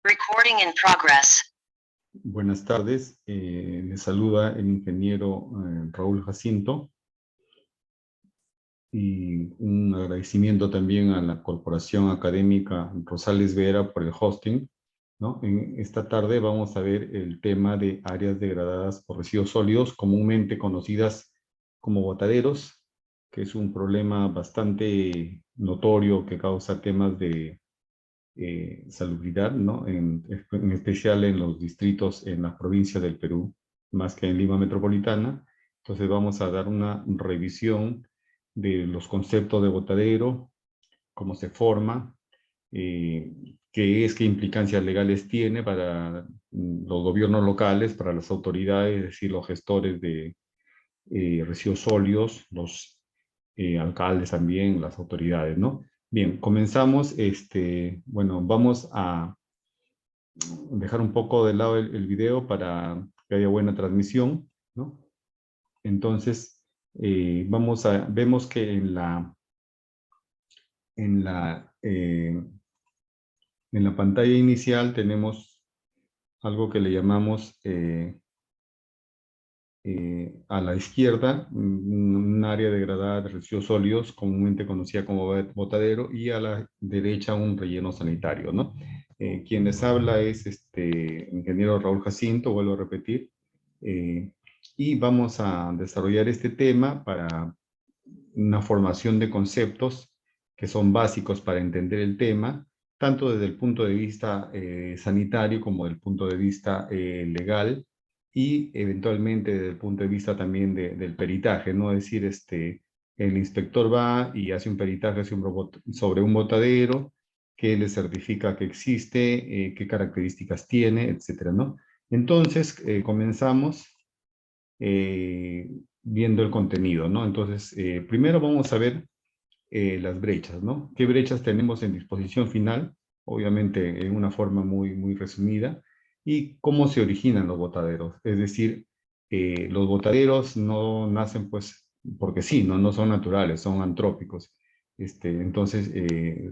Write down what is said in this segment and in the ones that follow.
Recording in progress. Buenas tardes, les saluda el ingeniero Raúl Jacinto y un agradecimiento también a la Corporación Académica Rosales Vera por el hosting, ¿no? En esta tarde vamos a ver el tema de áreas degradadas por residuos sólidos, comúnmente conocidas como botaderos, que es un problema bastante notorio que causa temas de salubridad, ¿no? En especial en los distritos en la provincia del Perú, más que en Lima Metropolitana. Entonces vamos a dar una revisión de los conceptos de botadero, cómo se forma, qué implicancias legales tiene para los gobiernos locales, para las autoridades, es decir, los gestores de residuos sólidos, los alcaldes también, las autoridades, ¿no? Bien, comenzamos, bueno, vamos a dejar un poco de lado el video para que haya buena transmisión, ¿no? Entonces, vemos que en la, eh, en la pantalla inicial tenemos algo que le llamamos a la izquierda, un área degradada de residuos sólidos, comúnmente conocida como botadero, y a la derecha un relleno sanitario, ¿no? Quien les habla es ingeniero Raúl Jacinto, vuelvo a repetir, y vamos a desarrollar este tema para una formación de conceptos que son básicos para entender el tema, tanto desde el punto de vista sanitario como desde el punto de vista legal, y eventualmente desde el punto de vista también del peritaje, ¿no? Es decir, el inspector va y hace un peritaje sobre un botadero, que le certifica que existe, qué características tiene, etcétera, ¿no? Entonces, comenzamos viendo el contenido, ¿no? Entonces, primero vamos a ver las brechas, ¿no? ¿Qué brechas tenemos en disposición final? Obviamente en una forma muy resumida. Y cómo se originan los botaderos. Es decir, los botaderos no nacen pues porque sí, no son naturales, son antrópicos. Entonces,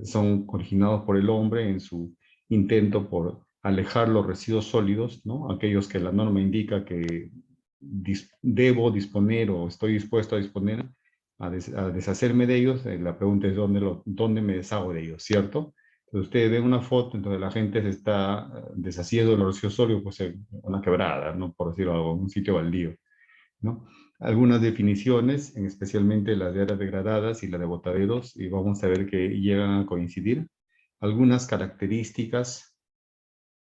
son originados por el hombre en su intento por alejar los residuos sólidos, ¿no? Aquellos que la norma indica que debo disponer o estoy dispuesto a disponer a deshacerme de ellos. La pregunta es dónde me deshago de ellos, ¿cierto? Entonces ustedes ven una foto, entonces la gente se está deshaciendo de los residuos sólidos, pues en una quebrada, ¿no? Por decirlo algo, un sitio baldío, ¿no? Algunas definiciones, especialmente las de áreas degradadas y la de botaderos, y vamos a ver que llegan a coincidir. Algunas características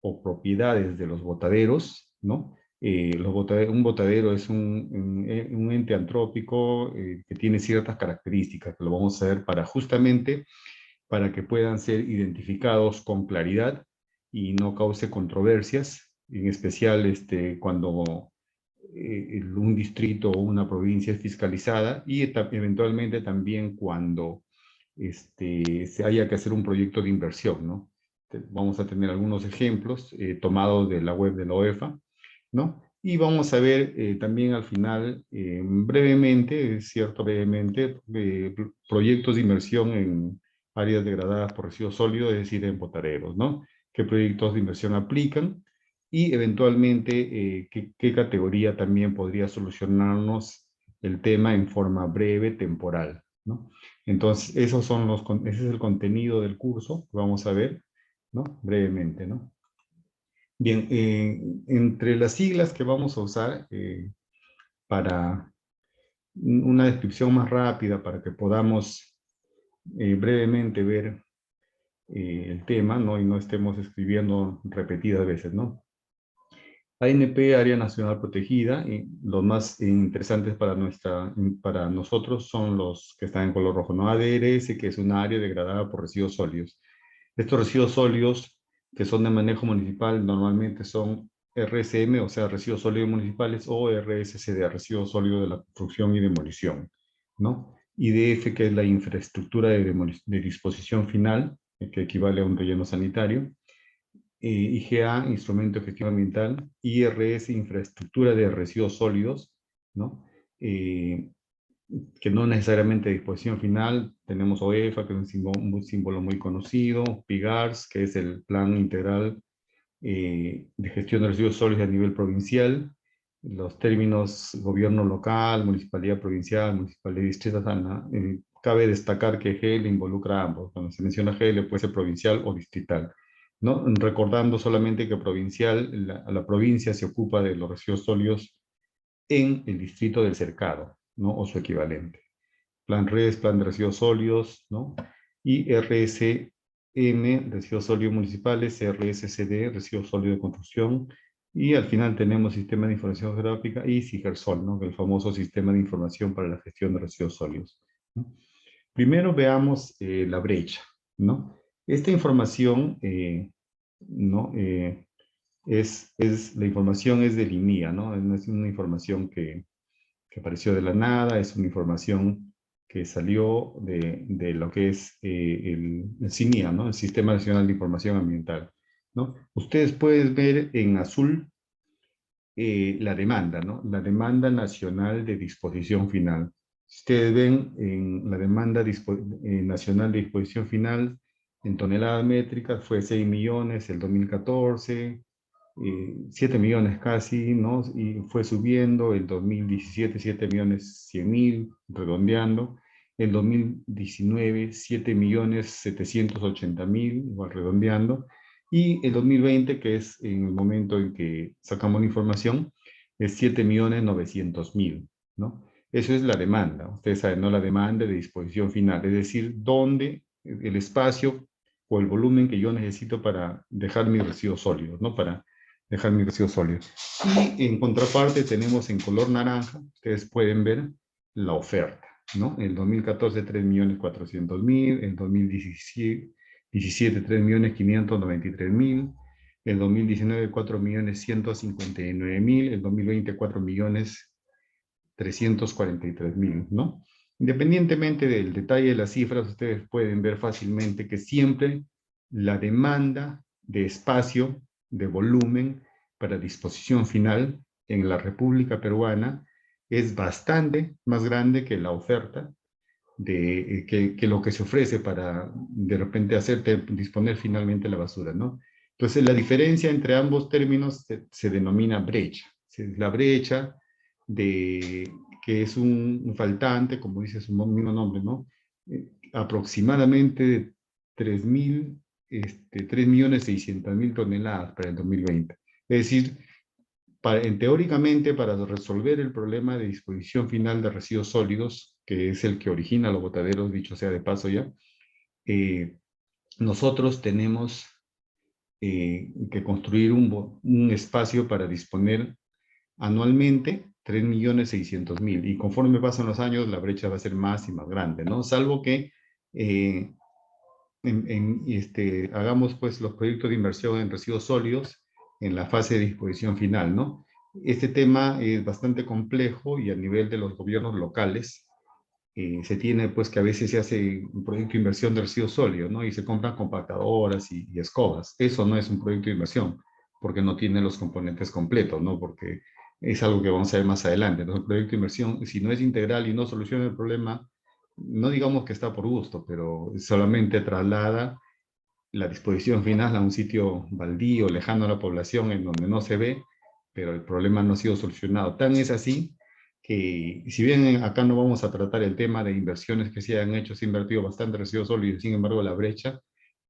o propiedades de los botaderos, ¿no? Un botadero es un ente antrópico que tiene ciertas características, que lo vamos a ver justamente para que puedan ser identificados con claridad y no cause controversias, en especial cuando un distrito o una provincia es fiscalizada, y eventualmente también cuando se haya que hacer un proyecto de inversión, ¿no? Vamos a tener algunos ejemplos tomados de la web de la OEFA, ¿no? Y vamos a ver también al final, brevemente, es cierto, brevemente, proyectos de inversión en áreas degradadas por residuos sólidos, es decir, en botaderos, ¿no? ¿Qué proyectos de inversión aplican? Y eventualmente, qué categoría también podría solucionarnos el tema en forma breve, temporal, ¿no? Entonces, ese es el contenido del curso que vamos a ver, ¿no? Brevemente, ¿no? Bien, entre las siglas que vamos a usar para una descripción más rápida, para que podamos brevemente ver el tema, ¿no? Y no estemos escribiendo repetidas veces, ¿no? ANP, Área Nacional Protegida, y los más interesantes para nosotros son los que están en color rojo, ¿no? ADRS, que es un área degradada por residuos sólidos. Estos residuos sólidos que son de manejo municipal normalmente son RSM, o sea, residuos sólidos municipales, o RSCD, residuos sólidos de la construcción y demolición, ¿no? IDF, que es la infraestructura de disposición final, que equivale a un relleno sanitario. IGA, Instrumento de Gestión Ambiental. IRS, Infraestructura de Residuos Sólidos, ¿no? Que no necesariamente de disposición final. Tenemos OEFA, que es un símbolo muy conocido, PIGARS, que es el Plan Integral de gestión de residuos sólidos a nivel provincial. Los términos gobierno local, municipalidad provincial, municipalidad distrital, cabe destacar que GL involucra a ambos. Cuando se menciona GL puede ser provincial o distrital, ¿no? Recordando solamente que provincial, la provincia se ocupa de los residuos sólidos en el distrito del cercado, ¿no? O su equivalente. Plan RES, plan de residuos sólidos, ¿no? Y RSM, residuos sólidos municipales, RSCD, residuos sólidos de construcción, y al final tenemos Sistema de Información Geográfica y SIGERSOL, ¿no? El famoso Sistema de Información para la Gestión de Residuos Sólidos, ¿no? Primero veamos la brecha, ¿no? Esta información, ¿no? La información es del INIA, ¿no? No es una información que apareció de la nada, es una información que salió de lo que es el SINIA, ¿no? El Sistema Nacional de Información Ambiental, ¿no? Ustedes pueden ver en azul la demanda, ¿no? La demanda nacional de disposición final. Si ustedes ven en la demanda nacional de disposición final en toneladas métricas fue 6 millones el 2014, 7 millones casi, ¿no? Y fue subiendo, el 2017 7 millones 100 mil, redondeando, el 2019 7 millones 780 mil, igual redondeando, y el 2020, que es en el momento en que sacamos la información, es 7 millones 900 mil, ¿no? Eso es la demanda, ustedes saben, ¿no? La demanda de disposición final, es decir, dónde el espacio o el volumen que yo necesito para dejar mis residuos sólidos, ¿no? Para dejar mis residuos sólidos. Y en contraparte tenemos en color naranja, ustedes pueden ver la oferta, ¿no? En el 2014 3.400.000, en 2017 3.593.000, el 2019 4.159.000, el 2020 4.343.000, ¿no? Independientemente del detalle de las cifras, ustedes pueden ver fácilmente que siempre la demanda de espacio, de volumen para disposición final en la República Peruana es bastante más grande que la oferta que lo que se ofrece para de repente hacerte disponer finalmente la basura, ¿no? Entonces la diferencia entre ambos términos se denomina brecha. Es la brecha de que es un faltante, como dice su mismo nombre, ¿no? Aproximadamente 3.600.000 toneladas para el 2020. Es decir, teóricamente, para resolver el problema de disposición final de residuos sólidos, que es el que origina los botaderos, dicho sea de paso ya, nosotros tenemos que construir un espacio para disponer anualmente 3.600.000, y conforme pasan los años la brecha va a ser más y más grande, ¿no? Salvo que hagamos pues los proyectos de inversión en residuos sólidos en la fase de disposición final, ¿no? Este tema es bastante complejo y a nivel de los gobiernos locales se tiene pues que a veces se hace un proyecto de inversión de residuos sólidos, ¿no? Y se compran compactadoras y escobas. Eso no es un proyecto de inversión porque no tiene los componentes completos, ¿no? Porque es algo que vamos a ver más adelante. Entonces, el proyecto de inversión, si no es integral y no soluciona el problema, no digamos que está por gusto, pero solamente traslada la disposición final a un sitio baldío, lejano a la población, en donde no se ve, pero el problema no ha sido solucionado. Tan es así que, si bien acá no vamos a tratar el tema de inversiones que se han hecho, se ha invertido bastante residuos sólidos, sin embargo la brecha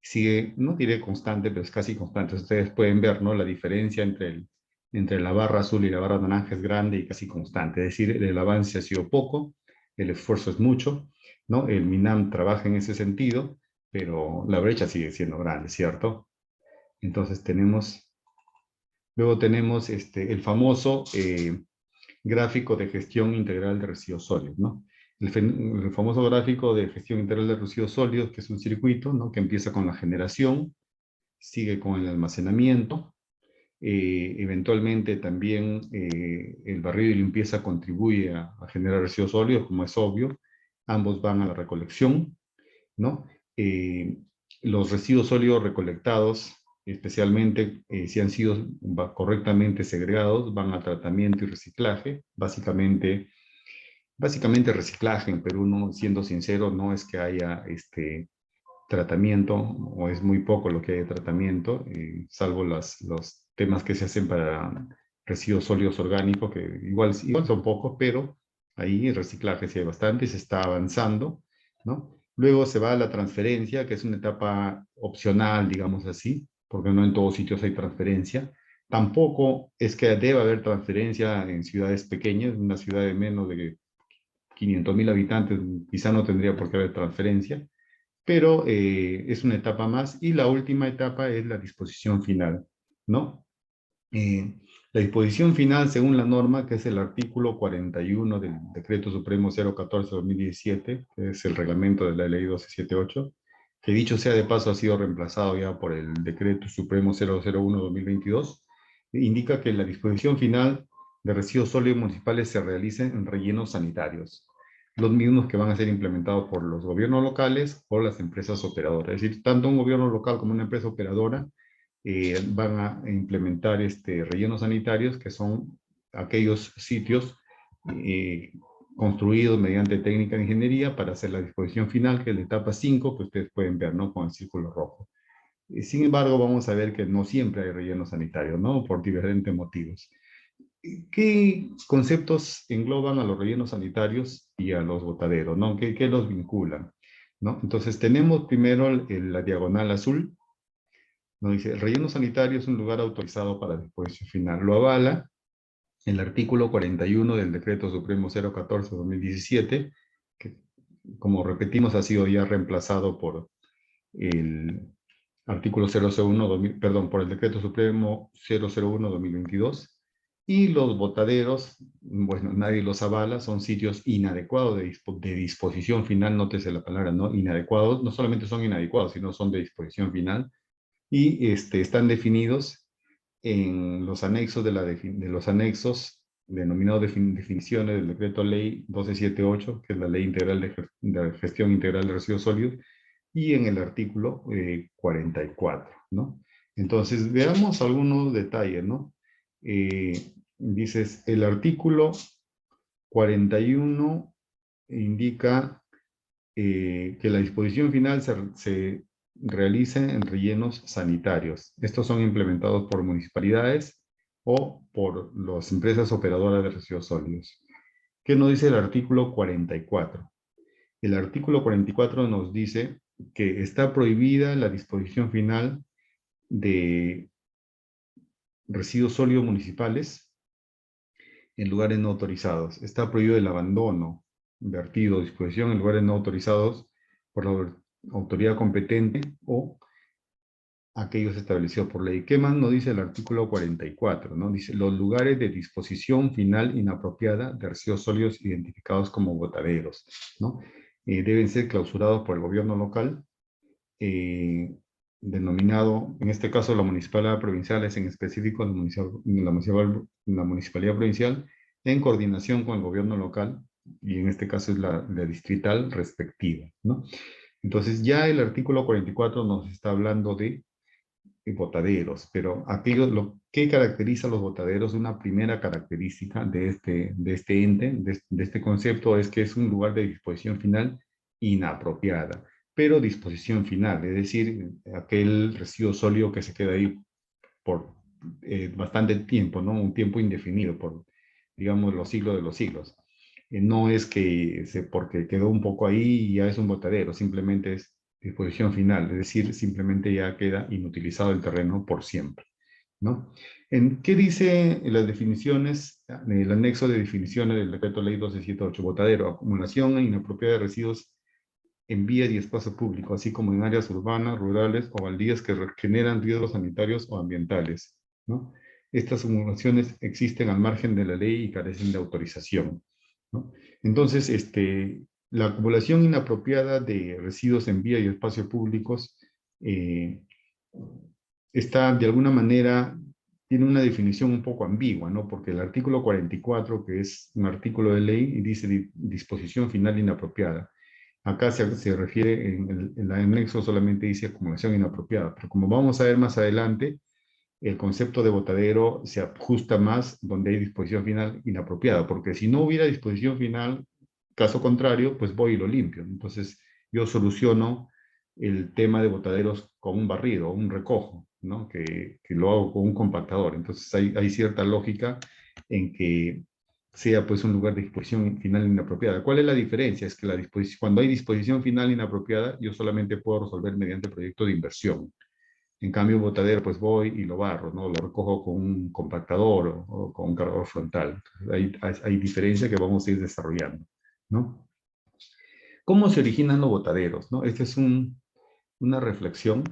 sigue, no diré constante, pero es casi constante. Ustedes pueden ver, ¿no? La diferencia entre la barra azul y la barra naranja es grande y casi constante. Es decir, el avance ha sido poco, el esfuerzo es mucho, ¿no? El MINAM trabaja en ese sentido, pero la brecha sigue siendo grande, ¿cierto? Entonces luego tenemos el famoso gráfico de gestión integral de residuos sólidos, ¿no? El famoso gráfico de gestión integral de residuos sólidos, que es un circuito, ¿no? Que empieza con la generación, sigue con el almacenamiento, eventualmente también el barrido y limpieza contribuye a generar residuos sólidos, como es obvio, ambos van a la recolección, ¿no? Los residuos sólidos recolectados, especialmente si han sido correctamente segregados, van a tratamiento y reciclaje. Básicamente reciclaje en Perú, no, siendo sincero, no es que haya tratamiento, o es muy poco lo que hay de tratamiento, salvo los temas que se hacen para residuos sólidos orgánicos, que igual son pocos, pero ahí el reciclaje sí hay bastante y se está avanzando, ¿no? Luego se va a la transferencia, que es una etapa opcional, digamos así, porque no en todos sitios hay transferencia. Tampoco es que deba haber transferencia en ciudades pequeñas, en una ciudad de menos de 500.000 habitantes, quizá no tendría por qué haber transferencia, pero es una etapa más. Y la última etapa es la disposición final, ¿no? Eh, la disposición final, según la norma, que es el artículo 41 del Decreto Supremo 014-2017, que es el reglamento de la Ley 1278, que dicho sea de paso ha sido reemplazado ya por el Decreto Supremo 001-2022, indica que la disposición final de residuos sólidos municipales se realice en rellenos sanitarios, los mismos que van a ser implementados por los gobiernos locales o las empresas operadoras. Es decir, tanto un gobierno local como una empresa operadora van a implementar rellenos sanitarios, que son aquellos sitios eh, construidos mediante técnica de ingeniería para hacer la disposición final, que es la etapa 5, que ustedes pueden ver, ¿no? Con el círculo rojo. Sin embargo, vamos a ver que no siempre hay relleno sanitario, ¿no? Por diferentes motivos. ¿Qué conceptos engloban a los rellenos sanitarios y a los botaderos, ¿no? ¿Qué los vinculan? ¿No? Entonces, tenemos primero la diagonal azul. Nos dice, el relleno sanitario es un lugar autorizado para disposición final. Lo avala el artículo 41 del Decreto Supremo 014-2017, que, como repetimos, ha sido ya reemplazado por el artículo 001, perdón, por el Decreto Supremo 001-2022. Y los botaderos, bueno, nadie los avala, son sitios inadecuados de disposición final, nótese la palabra, ¿no? Inadecuados, no solamente son inadecuados, sino son de disposición final, y están definidos en los anexos de los anexos denominados definiciones del decreto ley 1278, que es la ley integral de gestión integral de residuos sólidos, y en el artículo 44, ¿no? Entonces, veamos algunos detalles, ¿no? Dices, el artículo 41 indica que la disposición final se realice en rellenos sanitarios. Estos son implementados por municipalidades o por las empresas operadoras de residuos sólidos. ¿Qué nos dice el artículo 44? El artículo 44 nos dice que está prohibida la disposición final de residuos sólidos municipales en lugares no autorizados. Está prohibido el abandono, vertido, disposición en lugares no autorizados por la autoridad competente o aquellos establecidos por ley. ¿Qué más nos dice el artículo 44? ¿No? Dice, los lugares de disposición final inapropiada de residuos sólidos identificados como botaderos, ¿no? Deben ser clausurados por el gobierno local, denominado, en este caso la municipalidad provincial, es en específico la municipalidad provincial, en coordinación con el gobierno local, y en este caso es la distrital respectiva, ¿no? Entonces ya el artículo 44 nos está hablando de botaderos, pero ¿qué caracteriza a los botaderos? Una primera característica de este ente, de este concepto, es que es un lugar de disposición final inapropiada, pero disposición final, es decir, aquel residuo sólido que se queda ahí por bastante tiempo, ¿no? Un tiempo indefinido, por, digamos, los siglos de los siglos. No es que porque quedó un poco ahí y ya es un botadero, simplemente es disposición final, es decir, simplemente ya queda inutilizado el terreno por siempre, ¿no? ¿Qué dice las definiciones, el anexo de definiciones del decreto ley 1278? Botadero, acumulación inapropiada de residuos en vías y espacio público, así como en áreas urbanas, rurales o baldías que generan riesgos sanitarios o ambientales, ¿no? Estas acumulaciones existen al margen de la ley y carecen de autorización, ¿no? Entonces, la acumulación inapropiada de residuos en vía y espacios públicos está de alguna manera, tiene una definición un poco ambigua, ¿no? Porque el artículo 44, que es un artículo de ley, dice disposición final inapropiada. Acá se refiere, en el anexo solamente dice acumulación inapropiada, pero como vamos a ver más adelante, el concepto de botadero se ajusta más donde hay disposición final inapropiada, porque si no hubiera disposición final, caso contrario, pues voy y lo limpio. Entonces, yo soluciono el tema de botaderos con un barrido, un recojo, ¿no? Que lo hago con un compactador. Entonces hay cierta lógica en que sea pues un lugar de disposición final inapropiada. ¿Cuál es la diferencia? Es que cuando hay disposición final inapropiada, yo solamente puedo resolver mediante proyecto de inversión. En cambio, un botadero, pues voy y lo barro, ¿no? Lo recojo con un compactador o con un cargador frontal. Hay diferencia que vamos a ir desarrollando, ¿no? ¿Cómo se originan los botaderos, no? Esta es una reflexión,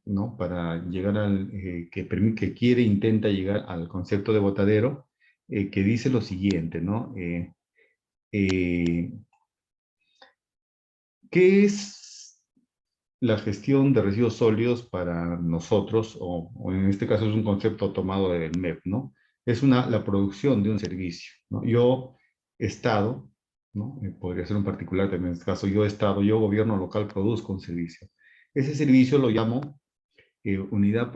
¿no? Para llegar que quiere, intenta llegar al concepto de botadero, que dice lo siguiente, ¿no? Eh, ¿Qué es la gestión de residuos sólidos para nosotros? O en este caso es un concepto tomado del MEP, ¿no? Es la producción de un servicio, ¿no? Yo, Estado, ¿no? Podría ser un particular también en este caso, yo, Estado, yo, gobierno local, produzco un servicio. Ese servicio lo llamo unidad,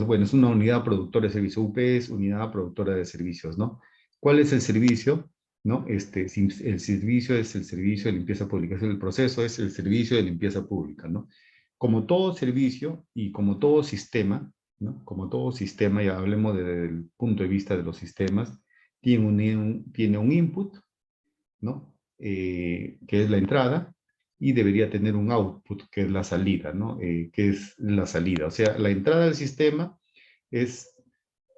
bueno, es una unidad productora de servicios. UP es unidad productora de servicios, ¿no? ¿Cuál es el servicio? ¿No? El servicio es el servicio de limpieza pública, es el proceso, es el servicio de limpieza pública, ¿no? Como todo servicio y como todo sistema, ¿no? Como todo sistema, ya hablemos desde el punto de vista de los sistemas, tiene un input, ¿no? Que es la entrada, y debería tener un output, que es la salida, ¿no? Que es la salida. O sea, la entrada del sistema es,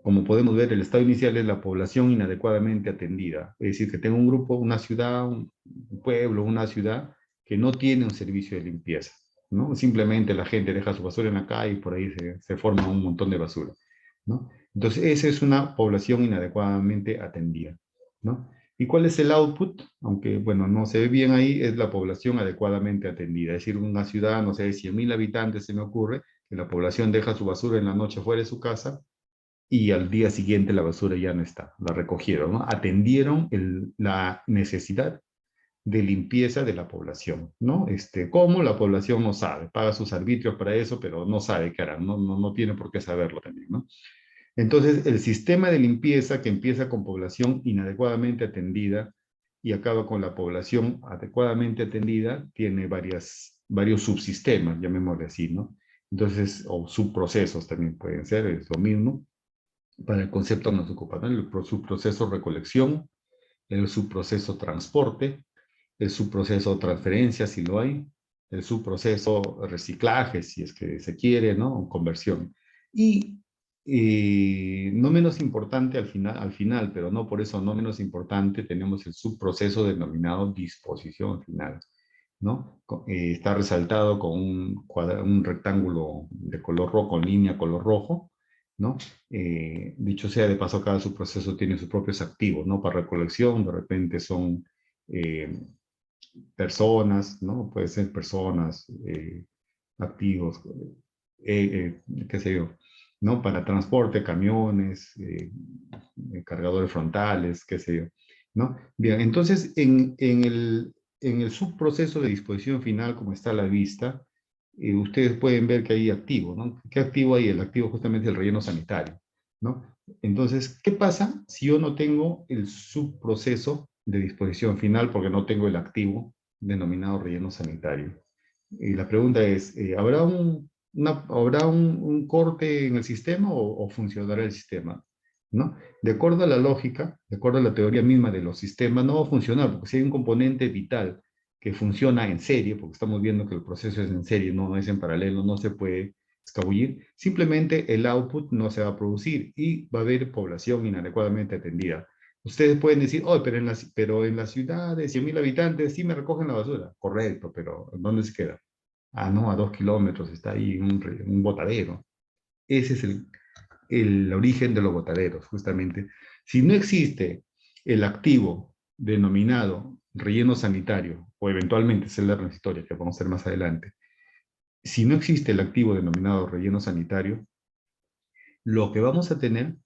como podemos ver, el estado inicial es la población inadecuadamente atendida. Es decir, que tengo un grupo, una ciudad, un pueblo, una ciudad que no tiene un servicio de limpieza, ¿no? Simplemente la gente deja su basura en la calle y por ahí se forma un montón de basura, ¿no? Entonces, esa es una población inadecuadamente atendida, ¿no? ¿Y cuál es el output? Aunque, bueno, no se ve bien ahí, es la población adecuadamente atendida. Es decir, una ciudad, no sé, de 100.000 habitantes, se me ocurre, que la población deja su basura en la noche fuera de su casa y al día siguiente la basura ya no está, la recogieron, ¿no? Atendieron la necesidad de limpieza de la población, ¿no? ¿Cómo? La población no sabe, paga sus arbitrios para eso, pero no sabe qué harán, no tiene por qué saberlo también, ¿no? Entonces, el sistema de limpieza que empieza con población inadecuadamente atendida y acaba con la población adecuadamente atendida, tiene varios subsistemas, llamémosle así, ¿no? Entonces, o subprocesos también pueden ser, es lo mismo. Para el concepto nos ocupa, ¿no? El subproceso recolección, el subproceso transporte, el subproceso transferencia, si lo hay, el subproceso reciclaje, si es que se quiere, ¿no? Conversión. Y no menos importante al final, pero no por eso no menos importante, tenemos el subproceso denominado disposición final, ¿no? Está resaltado con un rectángulo de color rojo, con línea color rojo, ¿no? Dicho sea de paso, cada subproceso tiene sus propios activos, ¿no? Para recolección, de repente son personas, ¿no? Puede ser personas, activos, qué sé yo, ¿no? Para transporte, camiones, cargadores frontales, qué sé yo, ¿no? Bien, entonces en el subproceso de disposición final, como está a la vista, ustedes pueden ver que hay activo, ¿no? ¿Qué activo hay? El activo justamente el relleno sanitario, ¿no? Entonces, ¿qué pasa si yo no tengo el subproceso de disposición final porque no tengo el activo denominado relleno sanitario? Y la pregunta es, ¿habrá un corte en el sistema o funcionará el sistema? ¿No? De acuerdo a la lógica, de acuerdo a la teoría misma de los sistemas, no va a funcionar, porque si hay un componente vital que funciona en serie, porque estamos viendo que el proceso es en serie, no es en paralelo, no se puede escabullir, simplemente el output no se va a producir y va a haber población inadecuadamente atendida. Ustedes pueden decir, oh, pero en la ciudad de 100.000 habitantes sí me recogen la basura. Correcto, pero ¿dónde se queda? Ah, no, a 2 kilómetros está ahí un botadero. Ese es el origen de los botaderos, justamente. Si no existe el activo denominado relleno sanitario, o eventualmente celda transitoria, que vamos a ver más adelante, si no existe el activo denominado relleno sanitario, lo que vamos a tener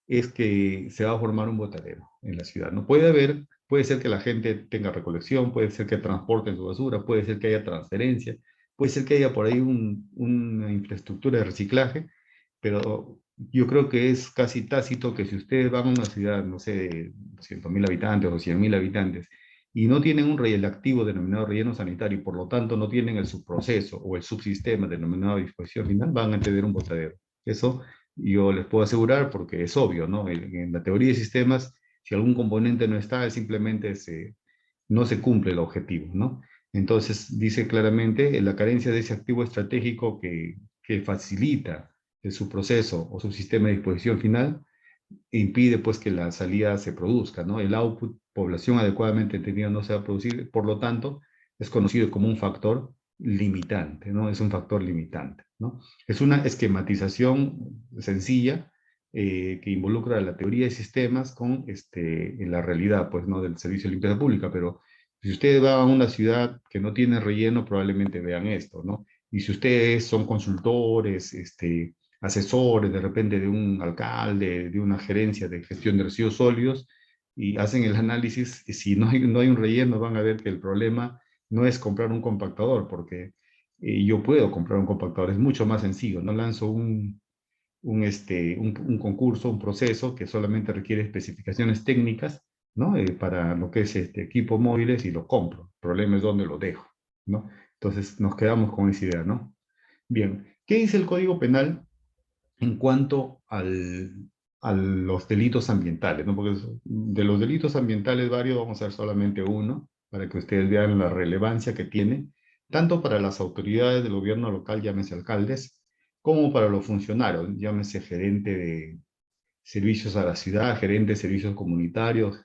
es que se va a formar un botadero en la ciudad. No puede ser que la gente tenga recolección, puede ser que transporten su basura, puede ser que haya transferencia, puede ser que haya por ahí una infraestructura de reciclaje, pero yo creo que es casi tácito que si ustedes van a una ciudad, no sé, de 100.000 habitantes o 100.000 habitantes, y no tienen un relleno activo denominado relleno sanitario y por lo tanto no tienen el subproceso o el subsistema denominado disposición final, van a tener un botadero. Eso yo les puedo asegurar porque es obvio, ¿no? En la teoría de sistemas, si algún componente no está, simplemente no se cumple el objetivo, ¿no? Entonces, dice claramente la carencia de ese activo estratégico que facilita su proceso o su sistema de disposición final impide pues que la salida se produzca, ¿no? El output, población adecuadamente entendida, no se va a producir, por lo tanto, es conocido como un factor limitante, ¿no? Es un factor limitante, ¿no? Es una esquematización sencilla que involucra la teoría de sistemas con en la realidad, pues, ¿no? Del servicio de limpieza pública, pero si ustedes van a una ciudad que no tiene relleno, probablemente vean esto, ¿no? Y si ustedes son consultores, asesores de repente de un alcalde, de una gerencia de gestión de residuos sólidos, y hacen el análisis, y si no hay un relleno, van a ver que el problema no es comprar un compactador, porque yo puedo comprar un compactador, es mucho más sencillo, no lanzo un concurso, un proceso que solamente requiere especificaciones técnicas, ¿no? Para lo que es equipo móviles y lo compro. El problema es dónde lo dejo, ¿no? Entonces nos quedamos con esa idea, ¿no? Bien, ¿qué dice el Código Penal en cuanto a los delitos ambientales, ¿no? Porque de los delitos ambientales varios vamos a ver solamente uno, para que ustedes vean la relevancia que tiene, tanto para las autoridades del gobierno local, llámese alcaldes, como para los funcionarios, llámese gerente de servicios a la ciudad, gerente de servicios comunitarios,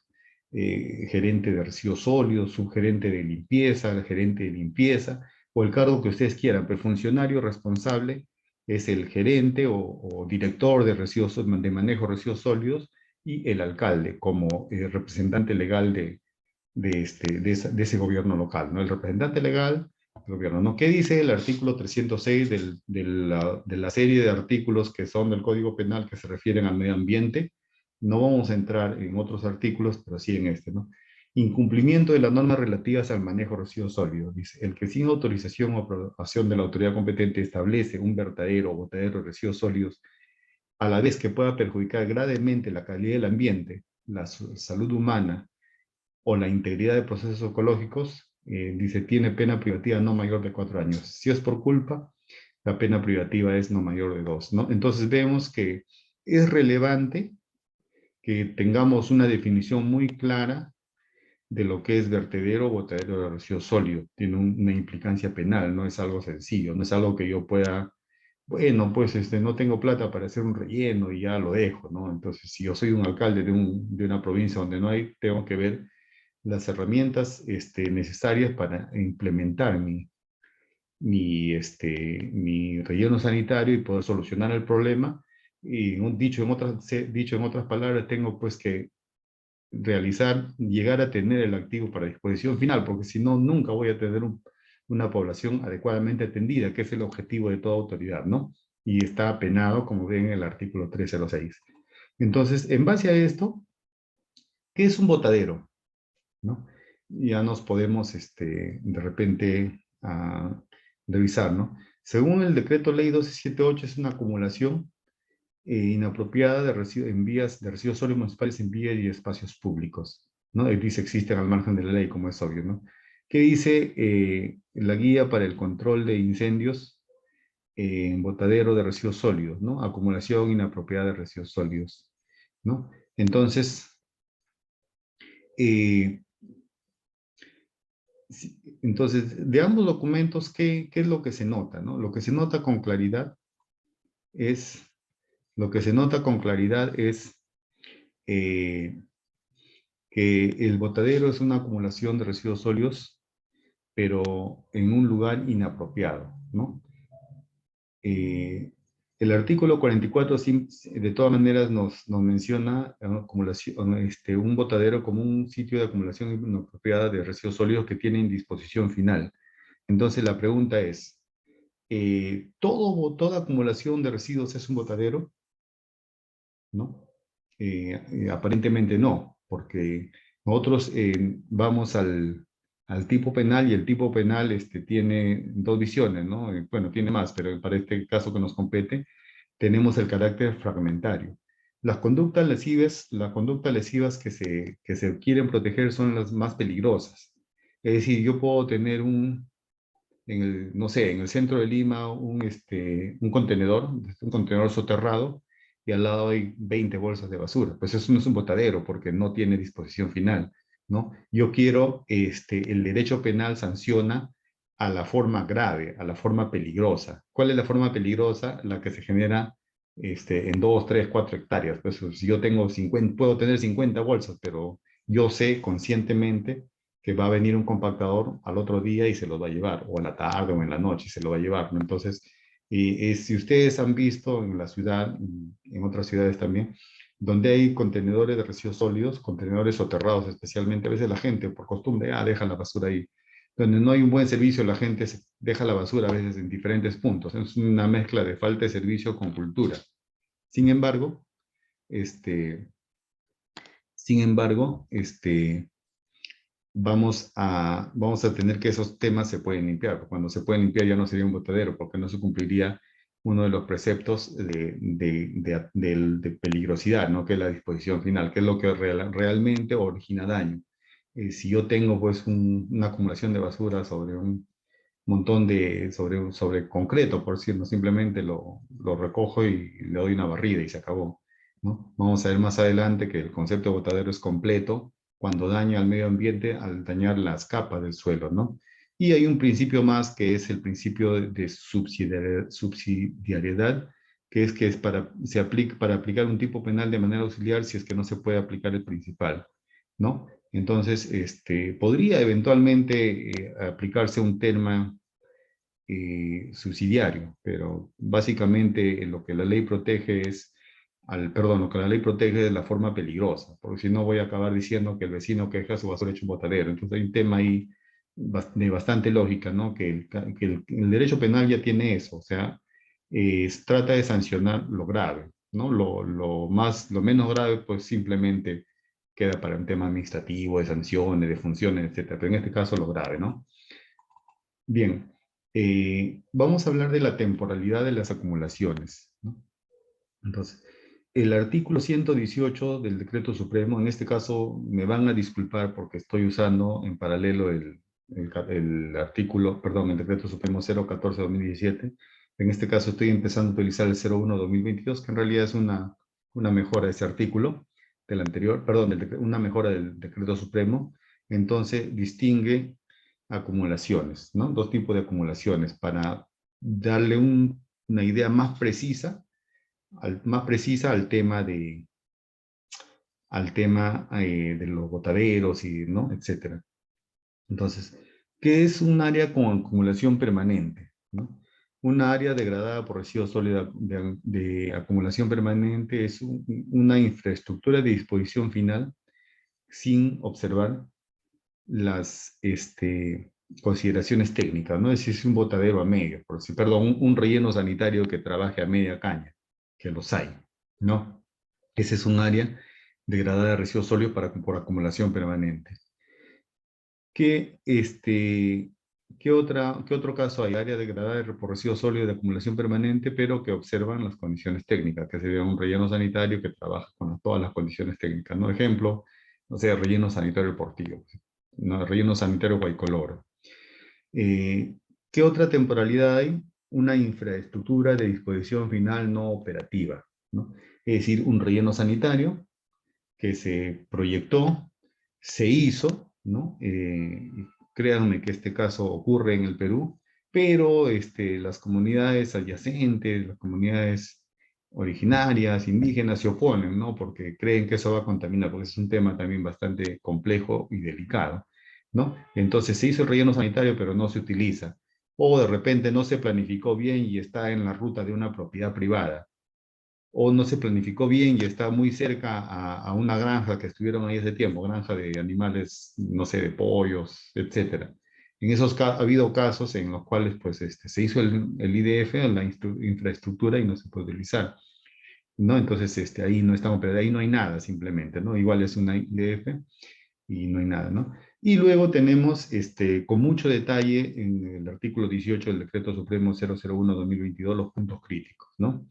gerente de residuos sólidos, subgerente de limpieza, gerente de limpieza, o el cargo que ustedes quieran, pero el funcionario responsable es el gerente o director de residuos, de manejo de residuos sólidos y el alcalde como representante legal de ese gobierno local, ¿no? El representante legal del gobierno, ¿no? ¿Qué dice el artículo 306 de la serie de artículos que son del Código Penal que se refieren al medio ambiente? No vamos a entrar en otros artículos, pero sí en este, ¿no? Incumplimiento de las normas relativas al manejo de residuos sólidos. Dice, el que sin autorización o aprobación de la autoridad competente establece un vertedero o botadero de residuos sólidos, a la vez que pueda perjudicar gravemente la calidad del ambiente, la salud humana, o la integridad de procesos ecológicos, dice, tiene pena privativa no mayor de 4 años. Si es por culpa, la pena privativa es no mayor de 2, ¿no? Entonces vemos que es relevante que tengamos una definición muy clara de lo que es vertedero o botadero de residuos sólidos. Tiene una implicancia penal, no es algo sencillo, no es algo que yo pueda, bueno, pues no tengo plata para hacer un relleno y ya lo dejo, ¿no? Entonces, si yo soy un alcalde de una provincia donde no hay, tengo que ver las herramientas necesarias para implementar mi relleno sanitario y poder solucionar el problema. Y dicho en otras palabras, tengo pues que llegar a tener el activo para disposición final, porque si no, nunca voy a tener una población adecuadamente atendida, que es el objetivo de toda autoridad, ¿no? Y está penado, como ven en el artículo 306. Entonces, en base a esto, ¿qué es un botadero? ¿No? Ya nos podemos, de repente, revisar, ¿no? Según el decreto ley 1278, es una acumulación inapropiada de residuos en vías de residuos sólidos municipales en vías y espacios públicos, ¿no? Y dice existen al margen de la ley, como es obvio, ¿no? ¿Qué dice la guía para el control de incendios en botadero de residuos sólidos, ¿no? Acumulación inapropiada de residuos sólidos, ¿no? Entonces, eh, entonces, de ambos documentos, ¿qué es lo que se nota, no? Lo que se nota con claridad es, lo que se nota con claridad es eh, que el botadero es una acumulación de residuos sólidos, pero en un lugar inapropiado, ¿no? El artículo 44, de todas maneras, nos menciona acumulación, un botadero como un sitio de acumulación inapropiada de residuos sólidos que tienen disposición final. Entonces la pregunta es, ¿toda acumulación de residuos es un botadero? ¿No? Aparentemente no, porque nosotros vamos al tipo penal y el tipo penal tiene dos visiones, ¿no? Bueno, tiene más, pero para este caso que nos compete, tenemos el carácter fragmentario. Las conductas lesivas que se quieren proteger son las más peligrosas. Es decir, yo puedo tener no sé, en el centro de Lima, un contenedor soterrado, y al lado hay 20 bolsas de basura. Pues eso no es un botadero porque no tiene disposición final, ¿no? Yo quiero, el derecho penal sanciona a la forma grave, a la forma peligrosa. ¿Cuál es la forma peligrosa? La que se genera en 2, 3, 4 hectáreas. Pues si yo tengo 50, puedo tener 50 bolsas, pero yo sé conscientemente que va a venir un compactador al otro día y se los va a llevar, o en la tarde o en la noche se lo va a llevar, ¿no? Entonces, si ustedes han visto en la ciudad, en otras ciudades también, donde hay contenedores de residuos sólidos, contenedores soterrados especialmente, a veces la gente por costumbre, deja la basura ahí. Donde no hay un buen servicio, la gente deja la basura a veces en diferentes puntos. Es una mezcla de falta de servicio con cultura. Sin embargo, este, sin embargo, vamos a tener que esos temas se pueden limpiar. Cuando se pueden limpiar ya no sería un botadero, porque no se cumpliría uno de los preceptos de peligrosidad, ¿no? Que es la disposición final, que es lo que realmente origina daño. Si yo tengo pues una acumulación de basura sobre un montón sobre concreto, por decirlo, simplemente lo recojo y le doy una barrida y se acabó, ¿no? Vamos a ver más adelante que el concepto de botadero es completo cuando daña al medio ambiente al dañar las capas del suelo, ¿no? Y hay un principio más que es el principio de subsidiariedad, que es para aplicar un tipo penal de manera auxiliar si es que no se puede aplicar el principal, ¿no? Entonces, podría eventualmente aplicarse un tema subsidiario, pero básicamente lo que la ley protege lo que la ley protege es la forma peligrosa, porque si no voy a acabar diciendo que el vecino que deja su basura hecho un botadero. Entonces hay un tema ahí de bastante lógica, ¿no? El derecho penal ya tiene eso, o sea, trata de sancionar lo grave, ¿no? Lo menos grave, pues simplemente queda para un tema administrativo, de sanciones, de funciones, etcétera. Pero en este caso lo grave, ¿no? Bien, vamos a hablar de la temporalidad de las acumulaciones, ¿no? Entonces, el artículo 118 del Decreto Supremo, en este caso me van a disculpar porque estoy usando en paralelo el artículo, perdón, el Decreto Supremo 014-2017. En este caso estoy empezando a utilizar el 01-2022, que en realidad es una mejora de ese artículo del anterior, perdón, una mejora del Decreto Supremo. Entonces, distingue acumulaciones, ¿no? Dos tipos de acumulaciones para darle una idea más precisa al tema de los botaderos y, ¿no? Etcétera. Entonces, ¿qué es un área con acumulación permanente? ¿No? Una área degradada por residuos sólidos de acumulación permanente es una infraestructura de disposición final sin observar las consideraciones técnicas, ¿no? Es decir, es un botadero a medio, perdón, un relleno sanitario que trabaje a media caña, que los hay, ¿no? Ese es un área degradada de residuos sólidos por acumulación permanente. ¿Qué otro caso hay? Área degradada por residuos sólidos de acumulación permanente, pero que observan las condiciones técnicas, que sería un relleno sanitario que trabaja con todas las condiciones técnicas, ¿no? Ejemplo, no sé, relleno sanitario deportivo, ¿no? Relleno sanitario guaycoloro. ¿Qué otra temporalidad hay? Una infraestructura de disposición final no operativa, ¿no? Es decir, un relleno sanitario que se proyectó, se hizo, ¿no? Créanme que este caso ocurre en el Perú, pero las comunidades adyacentes, las comunidades originarias, indígenas, se oponen, ¿no? Porque creen que eso va a contaminar, porque es un tema también bastante complejo y delicado, ¿no? Entonces se hizo el relleno sanitario, pero no se utiliza. O de repente no se planificó bien y está en la ruta de una propiedad privada, o no se planificó bien y está muy cerca a una granja que estuvieron ahí hace tiempo, granja de animales, no sé, de pollos, etcétera. En esos ha habido casos en los cuales pues, se hizo el IDF, la infraestructura, y no se puede utilizar, ¿no? Entonces ahí no estamos, pero ahí no hay nada simplemente, ¿no? Igual es una IDF y no hay nada, ¿no? Y luego tenemos, con mucho detalle, en el artículo 18 del Decreto Supremo 001-2022, los puntos críticos, ¿no?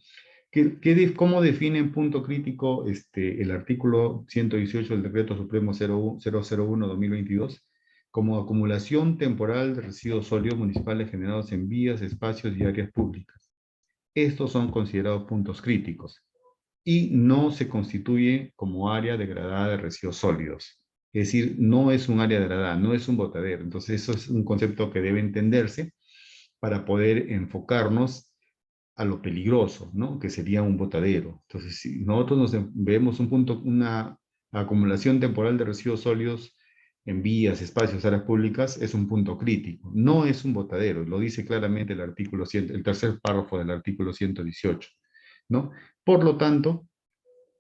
¿Cómo define en punto crítico el artículo 118 del Decreto Supremo 001-2022? Como acumulación temporal de residuos sólidos municipales generados en vías, espacios y áreas públicas. Estos son considerados puntos críticos y no se constituye como área degradada de residuos sólidos. Es decir, no es un área degradada, no es un botadero. Entonces, eso es un concepto que debe entenderse para poder enfocarnos a lo peligroso, ¿no? Que sería un botadero. Entonces, si nosotros vemos una acumulación temporal de residuos sólidos en vías, espacios, áreas públicas, es un punto crítico. No es un botadero, lo dice claramente el artículo 100, el tercer párrafo del artículo 118, ¿no? Por lo tanto,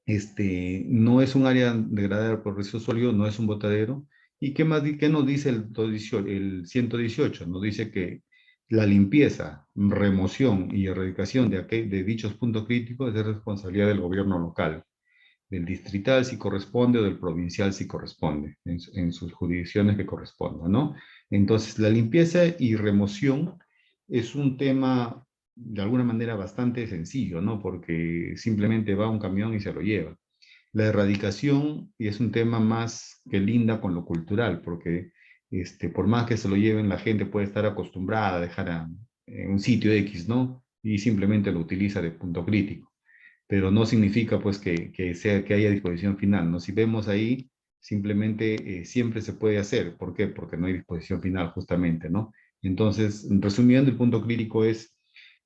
no es un área degradada por residuos sólidos, no es un botadero. ¿Y qué más, qué nos dice el 118? Nos dice que la limpieza, remoción y erradicación de dichos puntos críticos es de responsabilidad del gobierno local, del distrital si corresponde o del provincial si corresponde, en sus jurisdicciones que correspondan, ¿no? Entonces, la limpieza y remoción es un tema de alguna manera bastante sencillo, ¿no? Porque simplemente va un camión y se lo lleva. La erradicación, y es un tema más que linda con lo cultural, porque por más que se lo lleven, la gente puede estar acostumbrada a dejar en un sitio X, ¿no? Y simplemente lo utiliza de punto crítico. Pero no significa pues que haya disposición final, ¿no? Si vemos ahí, simplemente siempre se puede hacer. ¿Por qué? Porque no hay disposición final justamente, ¿no? Entonces, resumiendo, el punto crítico es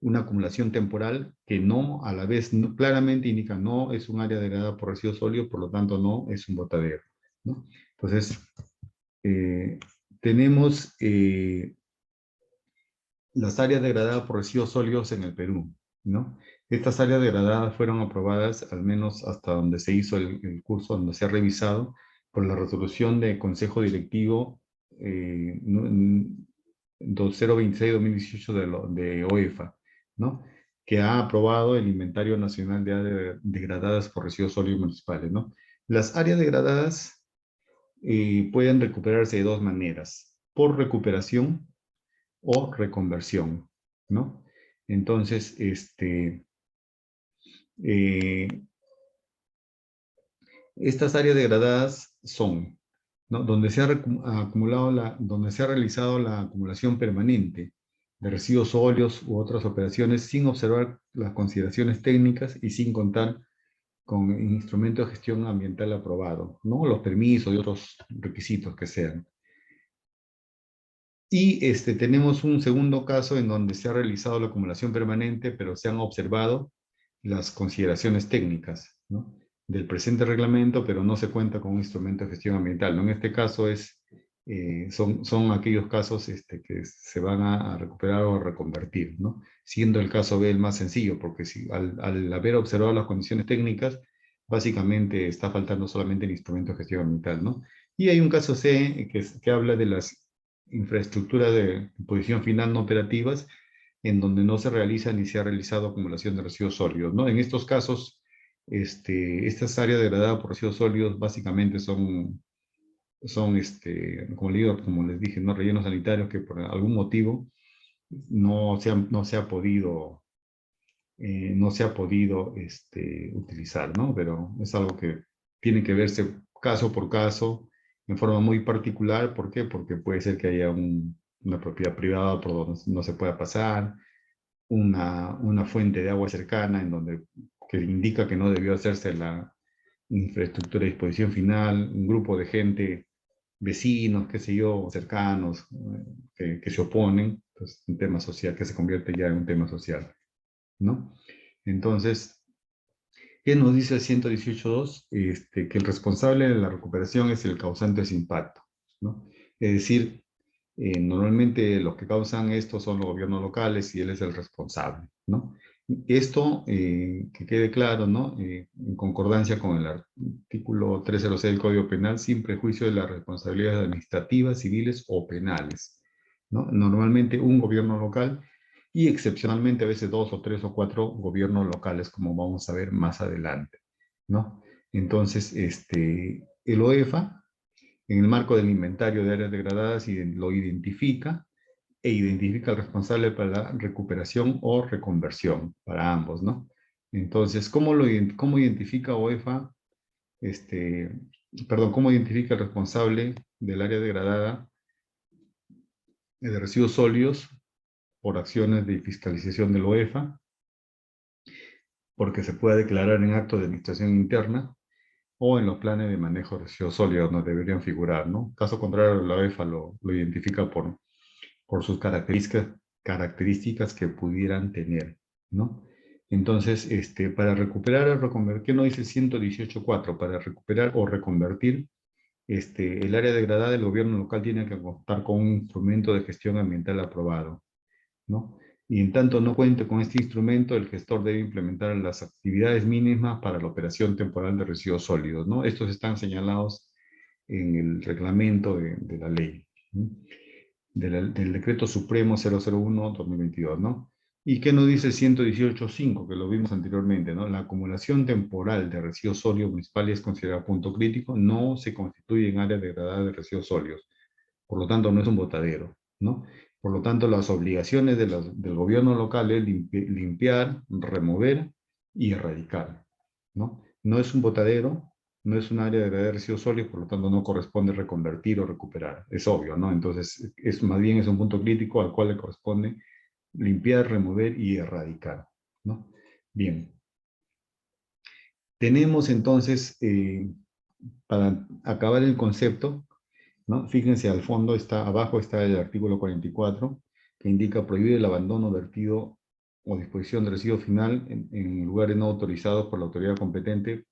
una acumulación temporal que no, a la vez, claramente indica no es un área degradada por residuos sólidos, por lo tanto no es un botadero, ¿no? Entonces, eh, tenemos las áreas degradadas por residuos sólidos en el Perú, ¿no? Estas áreas degradadas fueron aprobadas, al menos hasta donde se hizo el curso, donde se ha revisado, por la resolución de Consejo Directivo 2026-2018 de OEFA, ¿no? Que ha aprobado el Inventario Nacional de Áreas Degradadas por Residuos Sólidos Municipales, ¿no? Las áreas degradadas pueden recuperarse de dos maneras: por recuperación o reconversión, ¿no? Entonces, eh, estas áreas degradadas son, ¿no? Donde se ha acumulado donde se ha realizado la acumulación permanente de residuos sólidos u otras operaciones sin observar las consideraciones técnicas y sin contar con instrumentos de gestión ambiental aprobado, ¿no? Los permisos y otros requisitos que sean. Y tenemos un segundo caso en donde se ha realizado la acumulación permanente, pero se han observado las consideraciones técnicas, ¿no? Del presente reglamento, pero no se cuenta con un instrumento de gestión ambiental, ¿no? En este caso son aquellos casos que se van a recuperar o a reconvertir, ¿no? Siendo el caso B el más sencillo, porque si, al haber observado las condiciones técnicas, básicamente está faltando solamente el instrumento de gestión ambiental, ¿no? Y hay un caso C que habla de las infraestructuras de posición final no operativas, en donde no se realiza ni se ha realizado acumulación de residuos sólidos, ¿no? En estos casos, estas áreas degradadas por residuos sólidos básicamente como les dije, ¿no? Rellenos sanitarios que por algún motivo no se ha podido, utilizar, ¿no? Pero es algo que tiene que verse caso por caso, en forma muy particular. ¿Por qué? Porque puede ser que haya una propiedad privada por donde no se pueda pasar, una fuente de agua cercana en donde que indica que no debió hacerse la infraestructura de disposición final, un grupo de gente, vecinos, qué sé yo, cercanos, que se oponen, pues un tema social que se convierte ya en un tema social, ¿no? Entonces, ¿qué nos dice el 118.2? Que el responsable de la recuperación es el causante de ese impacto, ¿no? Es decir, normalmente los que causan esto son los gobiernos locales y él es el responsable, ¿no? Esto, que quede claro, ¿no? En concordancia con el artículo 306 del Código Penal, sin prejuicio de las responsabilidades administrativas, civiles o penales, ¿no? Normalmente un gobierno local y excepcionalmente a veces dos o tres o cuatro gobiernos locales, como vamos a ver más adelante, ¿no? Entonces, el OEFA, en el marco del inventario de áreas degradadas, lo identifica e identifica al responsable para la recuperación o reconversión, para ambos, ¿no? Entonces, ¿cómo identifica OEFA, cómo identifica el responsable del área degradada de residuos sólidos por acciones de fiscalización del OEFA? Porque se puede declarar en acto de administración interna o en los planes de manejo de residuos sólidos donde deberían figurar, ¿no? Caso contrario, la OEFA lo identifica por sus características que pudieran tener, ¿no? Entonces, para recuperar o reconvertir, ¿qué no dice 118.4? Para recuperar o reconvertir el área degradada, el gobierno local tiene que contar con un instrumento de gestión ambiental aprobado, ¿no? Y en tanto no cuente con este instrumento, el gestor debe implementar las actividades mínimas para la operación temporal de residuos sólidos, ¿no? Estos están señalados en el reglamento de la ley, ¿no? Del Decreto Supremo 001-2022, ¿no? ¿Y qué nos dice el 118.5, que lo vimos anteriormente, ¿no? La acumulación temporal de residuos sólidos municipales es considerada punto crítico, no se constituye en área degradada de residuos sólidos, por lo tanto no es un botadero, ¿no? Por lo tanto, las obligaciones del gobierno local es limpiar, remover y erradicar, ¿no? No es un botadero, no es un área de residuos sólidos, por lo tanto no corresponde reconvertir o recuperar, es obvio, ¿no? Entonces, más bien es un punto crítico al cual le corresponde limpiar, remover y erradicar, ¿no? Bien. Tenemos entonces, para acabar el concepto, ¿no? Fíjense, al fondo abajo está el artículo 44, que indica prohibir el abandono, vertido o disposición de residuo final en lugares no autorizados por la autoridad competente,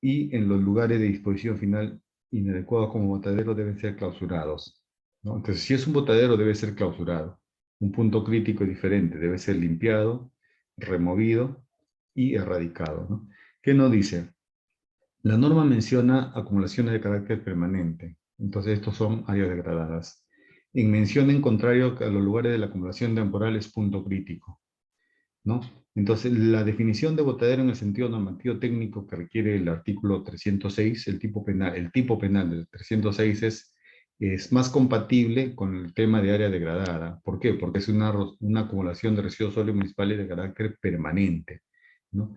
y en los lugares de disposición final inadecuados como botadero deben ser clausurados, ¿no? Entonces, si es un botadero, debe ser clausurado. Un punto crítico es diferente, debe ser limpiado, removido y erradicado, ¿no? ¿Qué nos dice? La norma menciona acumulaciones de carácter permanente. Entonces, estos son áreas degradadas. En mención en contrario a los lugares de la acumulación temporal es punto crítico, ¿no? Entonces, la definición de botadero en el sentido normativo técnico que requiere el artículo 306, el tipo penal del 306 es más compatible con el tema de área degradada. ¿Por qué? Porque es una acumulación de residuos sólidos municipales de carácter permanente, ¿no?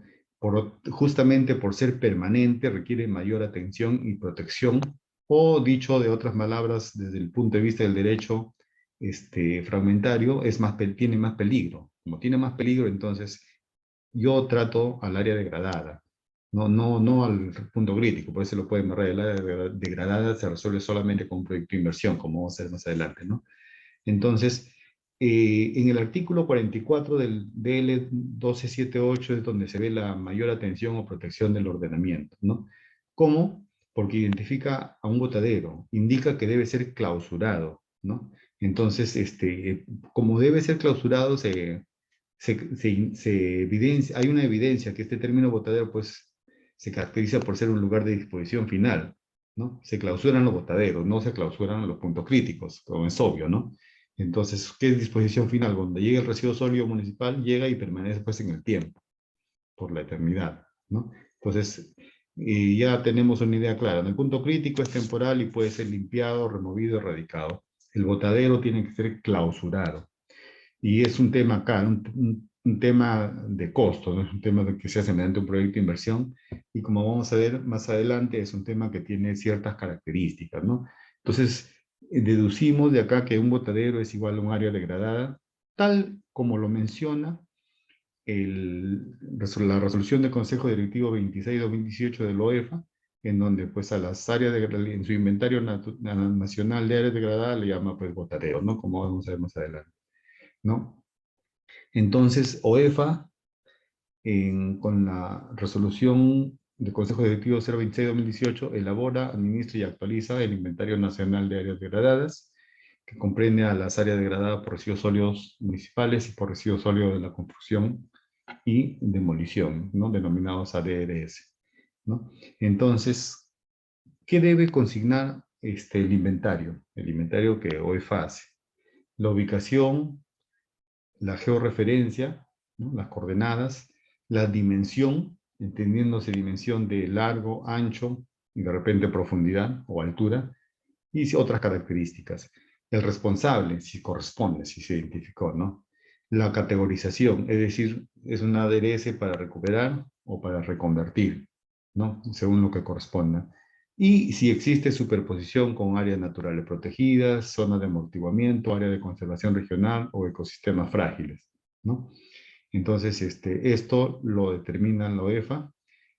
Justamente por ser permanente requiere mayor atención y protección, o dicho de otras palabras, desde el punto de vista del derecho fragmentario, tiene más peligro. Como tiene más peligro, entonces yo trato al área degradada, no al punto crítico, por eso lo pueden ver. El área degradada se resuelve solamente con un proyecto de inversión, como vamos a hacer más adelante, ¿no? Entonces, en el artículo 44 del DL 1278 es donde se ve la mayor atención o protección del ordenamiento, ¿no? ¿Cómo? Porque identifica a un botadero, indica que debe ser clausurado, ¿no? Entonces, como debe ser clausurado, hay una evidencia que este término botadero, pues, se caracteriza por ser un lugar de disposición final, ¿no? Se clausuran los botaderos, no se clausuran los puntos críticos, como es obvio, ¿no? Entonces, ¿qué es disposición final? Donde llega el residuo sólido municipal, llega y permanece pues en el tiempo, por la eternidad, ¿no? Entonces, ya tenemos una idea clara, ¿no? El punto crítico es temporal y puede ser limpiado, removido, erradicado. El botadero tiene que ser clausurado. Y es un tema acá, un tema de costo, ¿no? Es un tema que se hace mediante un proyecto de inversión, y como vamos a ver más adelante, es un tema que tiene ciertas características, ¿no? Entonces, deducimos de acá que un botadero es igual a un área degradada, tal como lo menciona la resolución del Consejo Directivo 26-2018 del OEFA, en donde pues a las áreas en su inventario nacional de áreas degradadas le llama pues botadero, ¿no? Como vamos a ver más adelante, ¿no? Entonces, OEFA, con la resolución del Consejo Directivo 026-2018, elabora, administra y actualiza el Inventario Nacional de Áreas Degradadas, que comprende a las áreas degradadas por residuos sólidos municipales y por residuos sólidos de la construcción y demolición, ¿no? Denominados ADRS, ¿no? Entonces, ¿qué debe consignar el inventario? El inventario que OEFA hace. La ubicación, la georreferencia, ¿no? Las coordenadas, la dimensión, entendiéndose dimensión de largo, ancho y de repente profundidad o altura, y otras características. El responsable, si corresponde, si se identificó, ¿no? La categorización, es decir, es una ADRS para recuperar o para reconvertir, ¿no? Según lo que corresponda. Y si existe superposición con áreas naturales protegidas, zonas de amortiguamiento, área de conservación regional o ecosistemas frágiles, ¿no? Entonces, esto lo determina la OEFA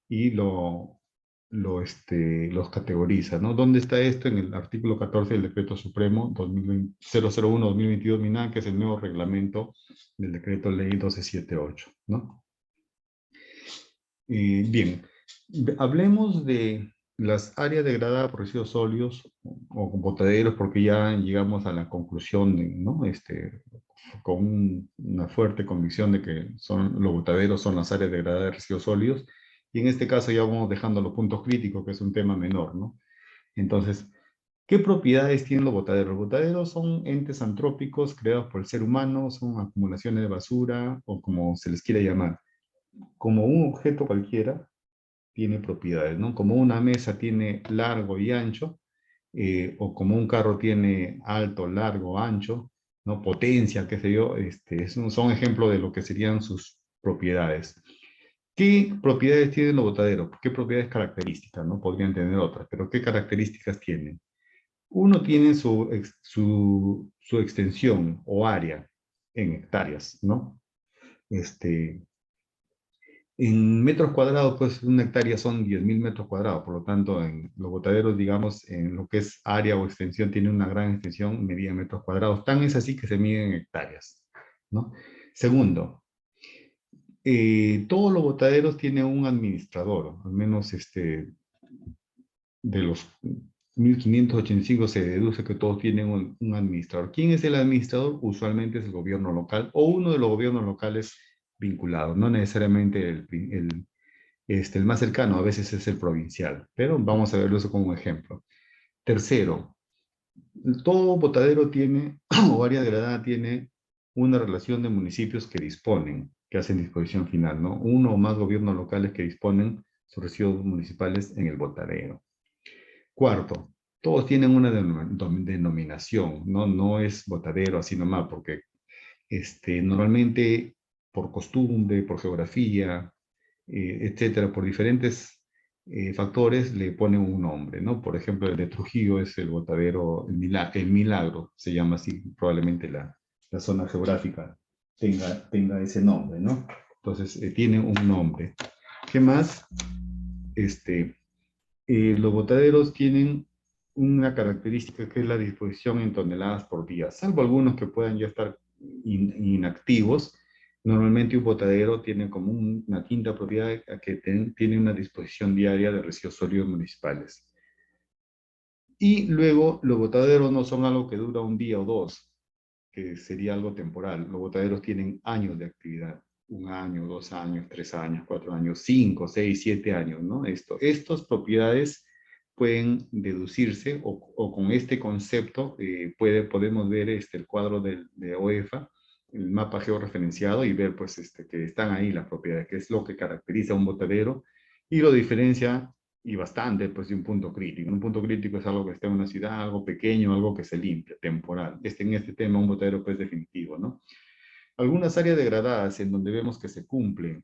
y los categoriza, ¿no? ¿Dónde está esto? En el artículo 14 del Decreto Supremo 2020 001-2022 MINAN, que es el nuevo reglamento del Decreto Ley 1278, ¿no? Bien, hablemos de las áreas degradadas por residuos sólidos o botaderos, porque ya llegamos a la conclusión, ¿no? Con una fuerte convicción de que los botaderos son las áreas degradadas de residuos sólidos, y en este caso ya vamos dejando los puntos críticos, que es un tema menor, ¿no? Entonces, ¿qué propiedades tienen los botaderos? Los botaderos son entes antrópicos creados por el ser humano, son acumulaciones de basura, o como se les quiere llamar, como un objeto cualquiera, tiene propiedades, ¿no? Como una mesa tiene largo y ancho, o como un carro tiene alto, largo, ancho, ¿no? Potencia, qué sé yo, son ejemplos de lo que serían sus propiedades. ¿Qué propiedades tienen los botaderos? ¿Qué propiedades características? ¿No? Podrían tener otras, pero ¿qué características tienen? Uno tiene su extensión o área en hectáreas, ¿no? Este, En metros cuadrados, pues una hectárea son 10.000 metros cuadrados, por lo tanto, en los botaderos, digamos, en lo que es área o extensión, tiene una gran extensión, medida en metros cuadrados. Tan es así que se mide en hectáreas, ¿no? Segundo, todos los botaderos tienen un administrador, al menos de los 1.585 se deduce que todos tienen un administrador. ¿Quién es el administrador? Usualmente es el gobierno local o uno de los gobiernos locales vinculados, no necesariamente el más cercano, a veces es el provincial, pero vamos a verlo eso como un ejemplo. Tercero, todo botadero tiene, o área degradada tiene, una relación de municipios que disponen, que hacen disposición final, ¿no? Uno o más gobiernos locales que disponen sus residuos municipales en el botadero. Cuarto, todos tienen una denominación, ¿no? No es botadero así nomás, porque normalmente por costumbre, por geografía, etcétera, por diferentes factores le ponen un nombre, ¿no? Por ejemplo, el de Trujillo es el botadero, el Milagro, se llama así, probablemente la zona geográfica tenga ese nombre, ¿no? Entonces, tiene un nombre. ¿Qué más? Este, los botaderos tienen una característica que es la disposición en toneladas por día, salvo algunos que puedan ya estar inactivos. Normalmente un botadero tiene como una quinta propiedad que tiene una disposición diaria de residuos sólidos municipales. Y luego los botaderos no son algo que dura un día o dos, que sería algo temporal. Los botaderos tienen años de actividad, 1 año, 2 años, 3 años, 4 años, 5, 6, 7 años, ¿no? Estas propiedades pueden deducirse o con este concepto podemos ver el cuadro de OEFA, el mapa georreferenciado y ver pues que están ahí las propiedades, que es lo que caracteriza a un botadero y lo diferencia y bastante, pues, de un punto crítico. Un punto crítico es algo que está en una ciudad, algo pequeño, algo que se limpia, temporal. En este tema, un botadero, pues, definitivo, ¿no? Algunas áreas degradadas en donde vemos que se cumplen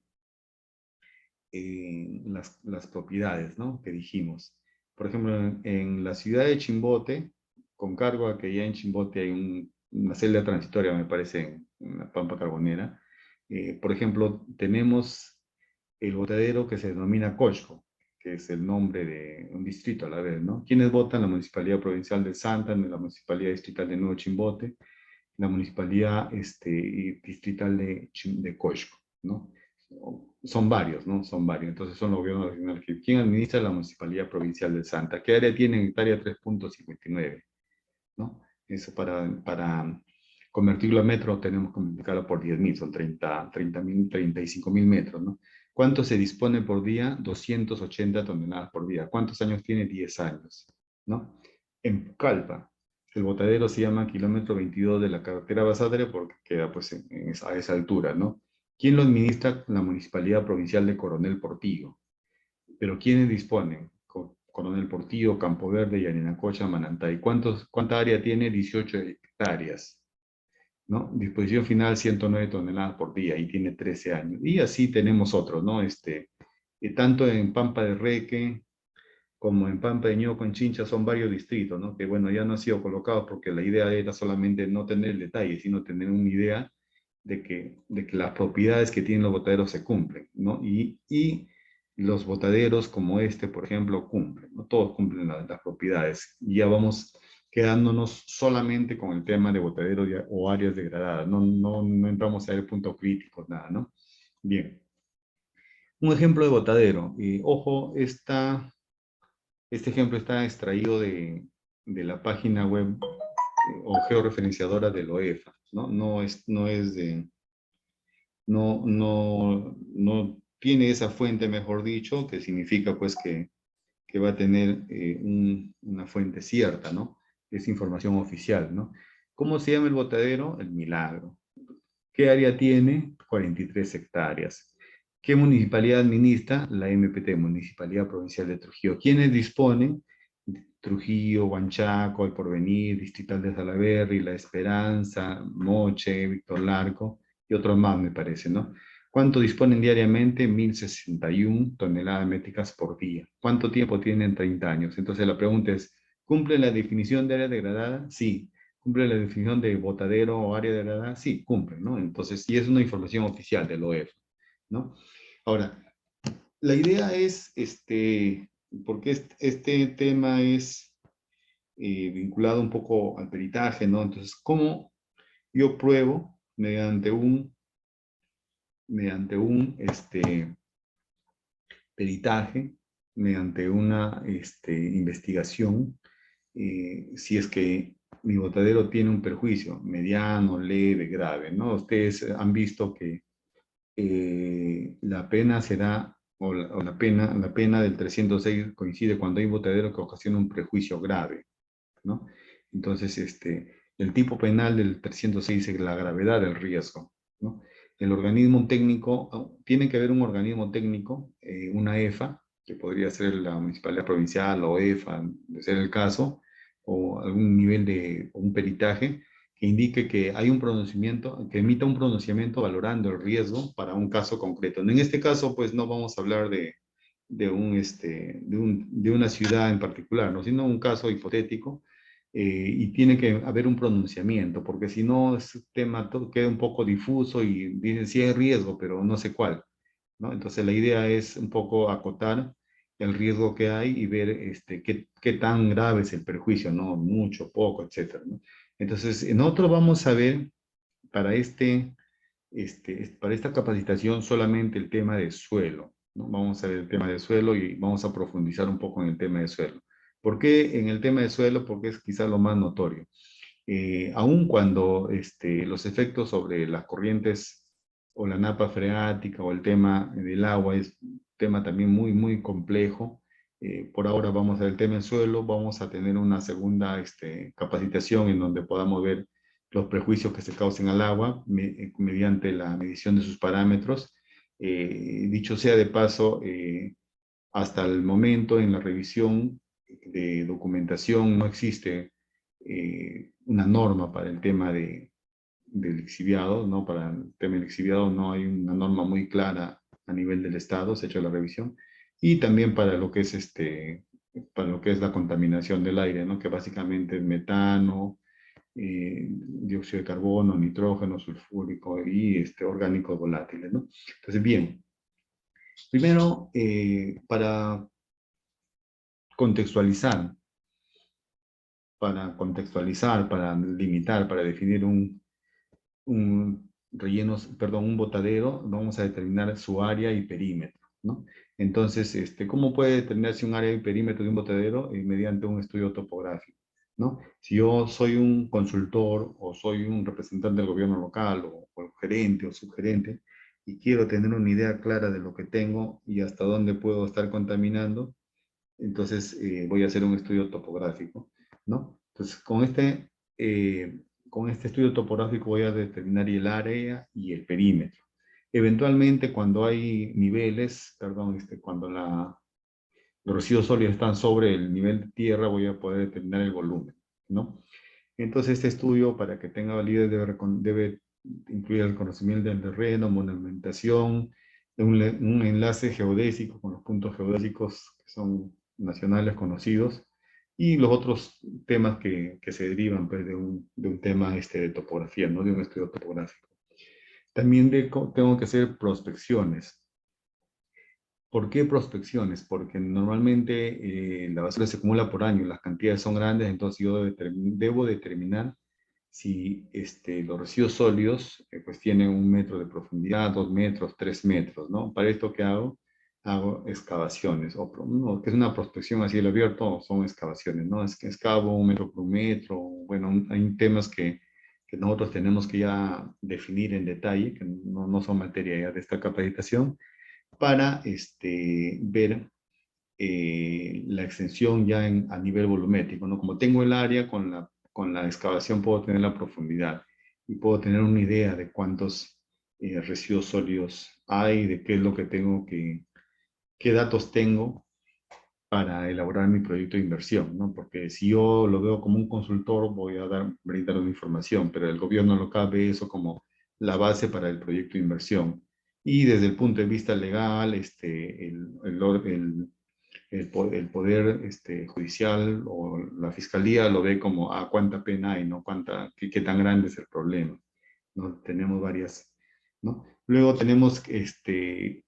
las propiedades, ¿no? Que dijimos. Por ejemplo, en la ciudad de Chimbote, con cargo a que ya en Chimbote hay una celda transitoria, me parece, en la Pampa Carbonera. Por ejemplo, tenemos el botadero que se denomina Cochco, que es el nombre de un distrito a la vez, ¿no? ¿Quiénes votan? La Municipalidad Provincial de Santa, la Municipalidad Distrital de Nuevo Chimbote, la Municipalidad Distrital de Cochco, ¿no? Son varios, ¿no? Son varios. Entonces son los gobiernos regionales. ¿Quién administra? La Municipalidad Provincial de Santa. ¿Qué área tiene? Hectárea 3.59, ¿no? Eso para convertirlo a metros tenemos que multiplicarlo por 10.000, son 35.000 metros, ¿no? ¿Cuánto se dispone por día? 280 toneladas por día. ¿Cuántos años tiene? 10 años, ¿no? En Pucallpa, el botadero se llama kilómetro 22 de la carretera Basadre porque queda pues a esa altura, ¿no? ¿Quién lo administra? La Municipalidad Provincial de Coronel Portillo. Pero ¿quiénes disponen? Coronel Portillo, Campo Verde, Yarinacocha, Manantay. ¿Cuánta área tiene? 18 hectáreas. ¿no? Disposición final 109 toneladas por día y tiene 13 años. Y así tenemos otros, ¿no? Tanto en Pampa de Reque como en Pampa de Ñuco, en Chincha, son varios distritos, ¿no? Que bueno, ya no han sido colocados porque la idea era solamente no tener el detalle, sino tener una idea de que las propiedades que tienen los botaderos se cumplen, ¿no? Y los botaderos como este, por ejemplo, cumplen, ¿no? Todos cumplen las propiedades. Y ya vamos quedándonos solamente con el tema de botaderos o áreas degradadas. No entramos a el punto crítico, nada, ¿no? Bien. Un ejemplo de botadero. Ojo, este ejemplo está extraído de la página web o georreferenciadora del OEFA, ¿no? No tiene esa fuente, mejor dicho, que significa pues que va a tener una fuente cierta, ¿no? Es información oficial, ¿no? ¿Cómo se llama el botadero? El Milagro. ¿Qué área tiene? 43 hectáreas. ¿Qué municipalidad administra? La MPT, Municipalidad Provincial de Trujillo. ¿Quiénes disponen? Trujillo, Huanchaco, El Porvenir, Distrital de Salaberry, La Esperanza, Moche, Víctor Larco y otros más, me parece, ¿no? ¿Cuánto disponen diariamente? 1.061 toneladas métricas por día. ¿Cuánto tiempo tienen? 30 años. Entonces la pregunta es, ¿cumple la definición de área degradada? Sí. ¿Cumple la definición de botadero o área degradada? Sí, cumple, ¿no? Entonces, y es una información oficial del OEF, ¿no? Ahora, la idea es, porque este tema es vinculado un poco al peritaje, ¿no? Entonces, ¿cómo yo pruebo mediante un peritaje, mediante una investigación, si es que mi botadero tiene un perjuicio mediano, leve, grave, ¿no? Ustedes han visto que la pena será, la pena del 306 coincide cuando hay un botadero que ocasiona un perjuicio grave, ¿no? Entonces, el tipo penal del 306 es la gravedad del riesgo, ¿no? El organismo técnico, tiene que haber un organismo técnico, una EFA, que podría ser la Municipalidad Provincial o EFA, de ser el caso, o algún nivel de un peritaje, que indique que hay un pronunciamiento, que emita un pronunciamiento valorando el riesgo para un caso concreto. En este caso, pues no vamos a hablar de una ciudad en particular, ¿no? Sino un caso hipotético, y tiene que haber un pronunciamiento, porque si no, ese tema todo queda un poco difuso y dicen sí hay riesgo, pero no sé cuál, ¿no? Entonces la idea es un poco acotar el riesgo que hay y ver qué tan grave es el perjuicio, ¿no? Mucho, poco, etcétera, ¿no? Entonces, nosotros vamos a ver para para esta capacitación solamente el tema de suelo, ¿no? Vamos a ver el tema de suelo y vamos a profundizar un poco en el tema de suelo. ¿Por qué en el tema de suelo? Porque es quizá lo más notorio. Aun cuando los efectos sobre las corrientes o la napa freática o el tema del agua es un tema también muy, muy complejo, por ahora vamos a ver el tema del suelo, vamos a tener una segunda capacitación en donde podamos ver los prejuicios que se causen al agua mediante la medición de sus parámetros. Dicho sea de paso, hasta el momento en la revisión de documentación no existe una norma para el tema del lixiviado, ¿no? Para el tema del lixiviado no hay una norma muy clara a nivel del Estado, se ha hecho la revisión, y también para lo que es para lo que es la contaminación del aire, ¿no? Que básicamente es metano, dióxido de carbono, nitrógeno, sulfúrico y orgánicos volátiles, ¿no? Entonces, bien, primero, contextualizar, para limitar, para definir un botadero, vamos a determinar su área y perímetro, ¿no? Entonces, ¿cómo puede determinarse un área y perímetro de un botadero? Mediante un estudio topográfico, ¿no? Si yo soy un consultor o soy un representante del gobierno local o gerente o subgerente y quiero tener una idea clara de lo que tengo y hasta dónde puedo estar contaminando, entonces voy a hacer un estudio topográfico, ¿no? Entonces, con este estudio topográfico voy a determinar el área y el perímetro. Eventualmente, cuando hay niveles, perdón, cuando los residuos sólidos están sobre el nivel de tierra, voy a poder determinar el volumen, ¿no? Entonces, este estudio, para que tenga validez, debe incluir el conocimiento del terreno, monumentación, un enlace geodésico con los puntos geodésicos que son nacionales conocidos, y los otros temas que se derivan pues, de un tema de topografía, ¿no? De un estudio topográfico. También tengo que hacer prospecciones. ¿Por qué prospecciones? Porque normalmente la basura se acumula por año, las cantidades son grandes, entonces yo debo determinar si los residuos sólidos pues tienen 1 metro de profundidad, 2 metros, 3 metros, ¿no? Para esto, ¿qué hago? Hago excavaciones, no, que es una prospección a cielo abierto, son excavaciones, ¿no? Es que excavo 1 metro por 1 metro, bueno, hay temas que nosotros tenemos que ya definir en detalle, que no son materia ya de esta capacitación, para ver la extensión ya a nivel volumétrico, ¿no? Como tengo el área, con la excavación puedo tener la profundidad y puedo tener una idea de cuántos residuos sólidos hay, de qué es lo que qué datos tengo para elaborar mi proyecto de inversión, ¿no? Porque si yo lo veo como un consultor, voy a brindar una información, pero el gobierno local ve eso como la base para el proyecto de inversión. Y desde el punto de vista legal, el poder judicial o la fiscalía lo ve como cuánta pena hay, ¿no? Qué tan grande es el problema, ¿no? Tenemos varias, ¿no? Luego tenemos que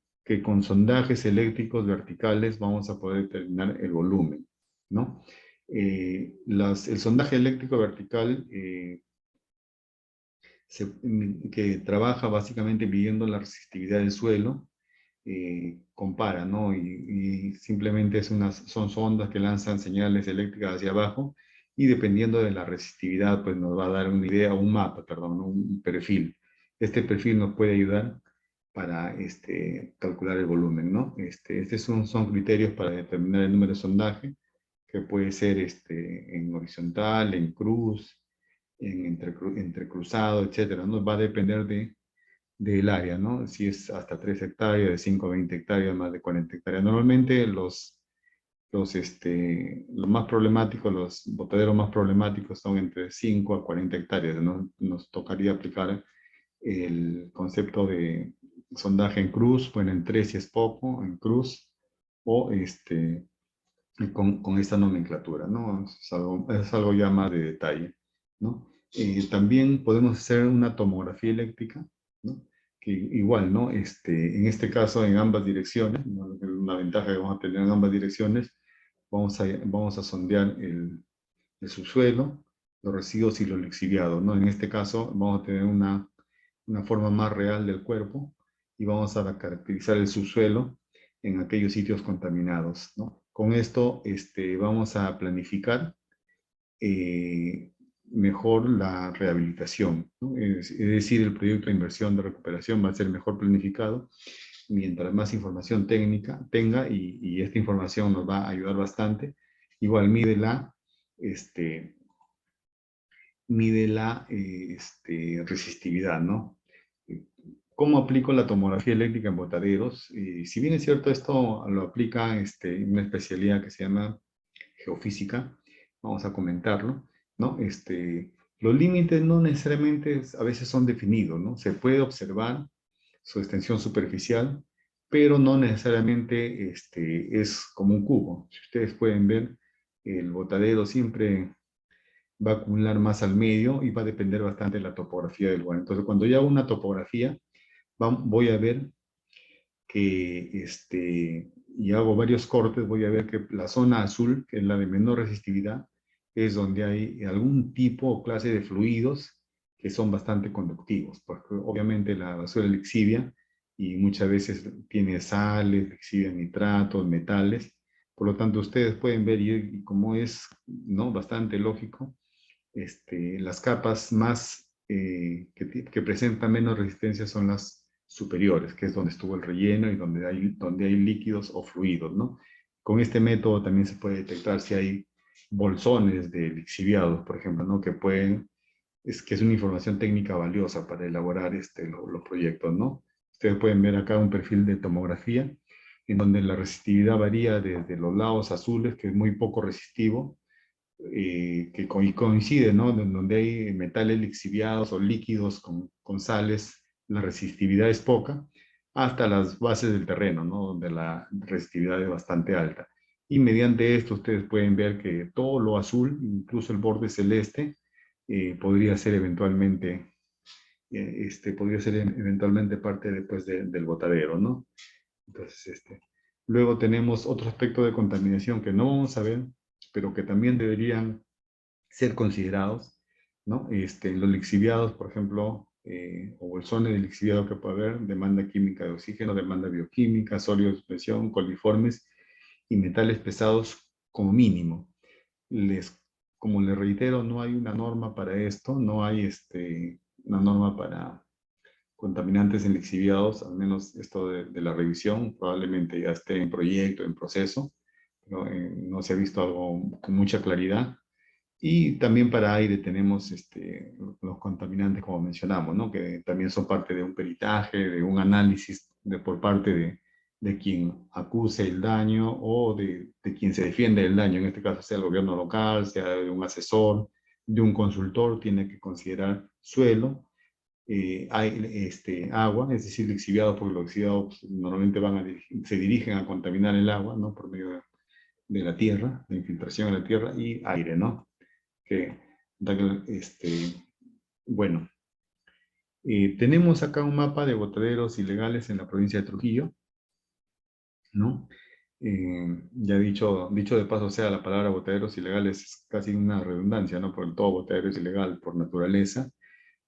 con sondajes eléctricos verticales vamos a poder determinar el volumen, ¿no? El sondaje eléctrico vertical que trabaja básicamente midiendo la resistividad del suelo, compara, ¿no? Y simplemente son sondas que lanzan señales eléctricas hacia abajo y dependiendo de la resistividad, pues nos va a dar una idea, un mapa, perdón, ¿no? Un perfil. Este perfil nos puede ayudar para calcular el volumen, ¿no? Estos son criterios para determinar el número de sondaje, que puede ser en horizontal, en cruz, en entrecruzado, etcétera, ¿no? Va a depender del área, ¿no? Si es hasta 3 hectáreas, de 5 a 20 hectáreas, más de 40 hectáreas. Normalmente los más problemáticos, los botaderos más problemáticos son entre 5 a 40 hectáreas, ¿no? Nos tocaría aplicar el concepto de sondaje en cruz, bueno, en 3 si es poco, en cruz, o con esta nomenclatura, ¿no? Es algo ya más de detalle, ¿no? También podemos hacer una tomografía eléctrica, ¿no? Que igual, ¿no? En este caso, en ambas direcciones, ¿no? Una ventaja que vamos a tener en ambas direcciones, vamos a sondear el subsuelo, los residuos y los lixiviados, ¿no? En este caso, vamos a tener una forma más real del cuerpo y vamos a caracterizar el subsuelo en aquellos sitios contaminados, ¿no? Con esto vamos a planificar mejor la rehabilitación, ¿no? Es decir, el proyecto de inversión de recuperación va a ser mejor planificado mientras más información técnica tenga y esta información nos va a ayudar bastante. Igual mide la resistividad, ¿no? ¿Cómo aplico la tomografía eléctrica en botaderos? Si bien es cierto, esto lo aplica una especialidad que se llama geofísica, vamos a comentarlo, ¿no? Los límites no necesariamente a veces son definidos, ¿no? Se puede observar su extensión superficial, pero no necesariamente es como un cubo. Si ustedes pueden ver, el botadero siempre va a acumular más al medio y va a depender bastante de la topografía del lugar. Entonces, cuando yo hago una topografía, voy a ver que, y hago varios cortes, voy a ver que la zona azul, que es la de menor resistividad, es donde hay algún tipo o clase de fluidos que son bastante conductivos, porque obviamente la basura es lixivia y muchas veces tiene sales, lixivia, nitratos, metales. Por lo tanto, ustedes pueden ver, y como es, ¿no?, bastante lógico, las capas más que presentan menos resistencia son las superiores, que es donde estuvo el relleno y donde hay líquidos o fluidos, ¿no? Con este método también se puede detectar si hay bolsones de lixiviados, por ejemplo, ¿no? Que es una información técnica valiosa para elaborar los proyectos, ¿no? Ustedes pueden ver acá un perfil de tomografía en donde la resistividad varía desde los lados azules, que es muy poco resistivo, coincide, ¿no? Donde hay metales lixiviados o líquidos con sales, la resistividad es poca, hasta las bases del terreno, ¿no? Donde la resistividad es bastante alta. Y mediante esto ustedes pueden ver que todo lo azul, incluso el borde celeste, podría ser eventualmente, parte después del botadero, ¿no? Entonces, luego tenemos otro aspecto de contaminación que no vamos a ver, pero que también deberían ser considerados, ¿no? Los lixiviados, por ejemplo, o bolsones de lixiviado que puede haber, demanda química de oxígeno, demanda bioquímica, sólidos de suspensión, coliformes y metales pesados como mínimo. Como les reitero, no hay una norma para esto, no hay una norma para contaminantes en lixiviados, al menos esto de la revisión, probablemente ya esté en proyecto, en proceso, pero no se ha visto algo con mucha claridad. Y también para aire tenemos los contaminantes, como mencionamos, ¿no? Que también son parte de un peritaje, de un análisis por parte de quien acuse el daño o de quien se defiende del daño, en este caso sea el gobierno local, sea de un asesor, de un consultor, tiene que considerar suelo, agua, es decir, lixiviados, porque los lixiviados pues, normalmente se dirigen a contaminar el agua, ¿no? Por medio de la tierra, la infiltración en la tierra, y aire, ¿no? Que, bueno, tenemos acá un mapa de botaderos ilegales en la provincia de Trujillo, ¿no? Ya dicho de paso, o sea, la palabra botaderos ilegales es casi una redundancia, ¿no? Porque todo botadero es ilegal por naturaleza,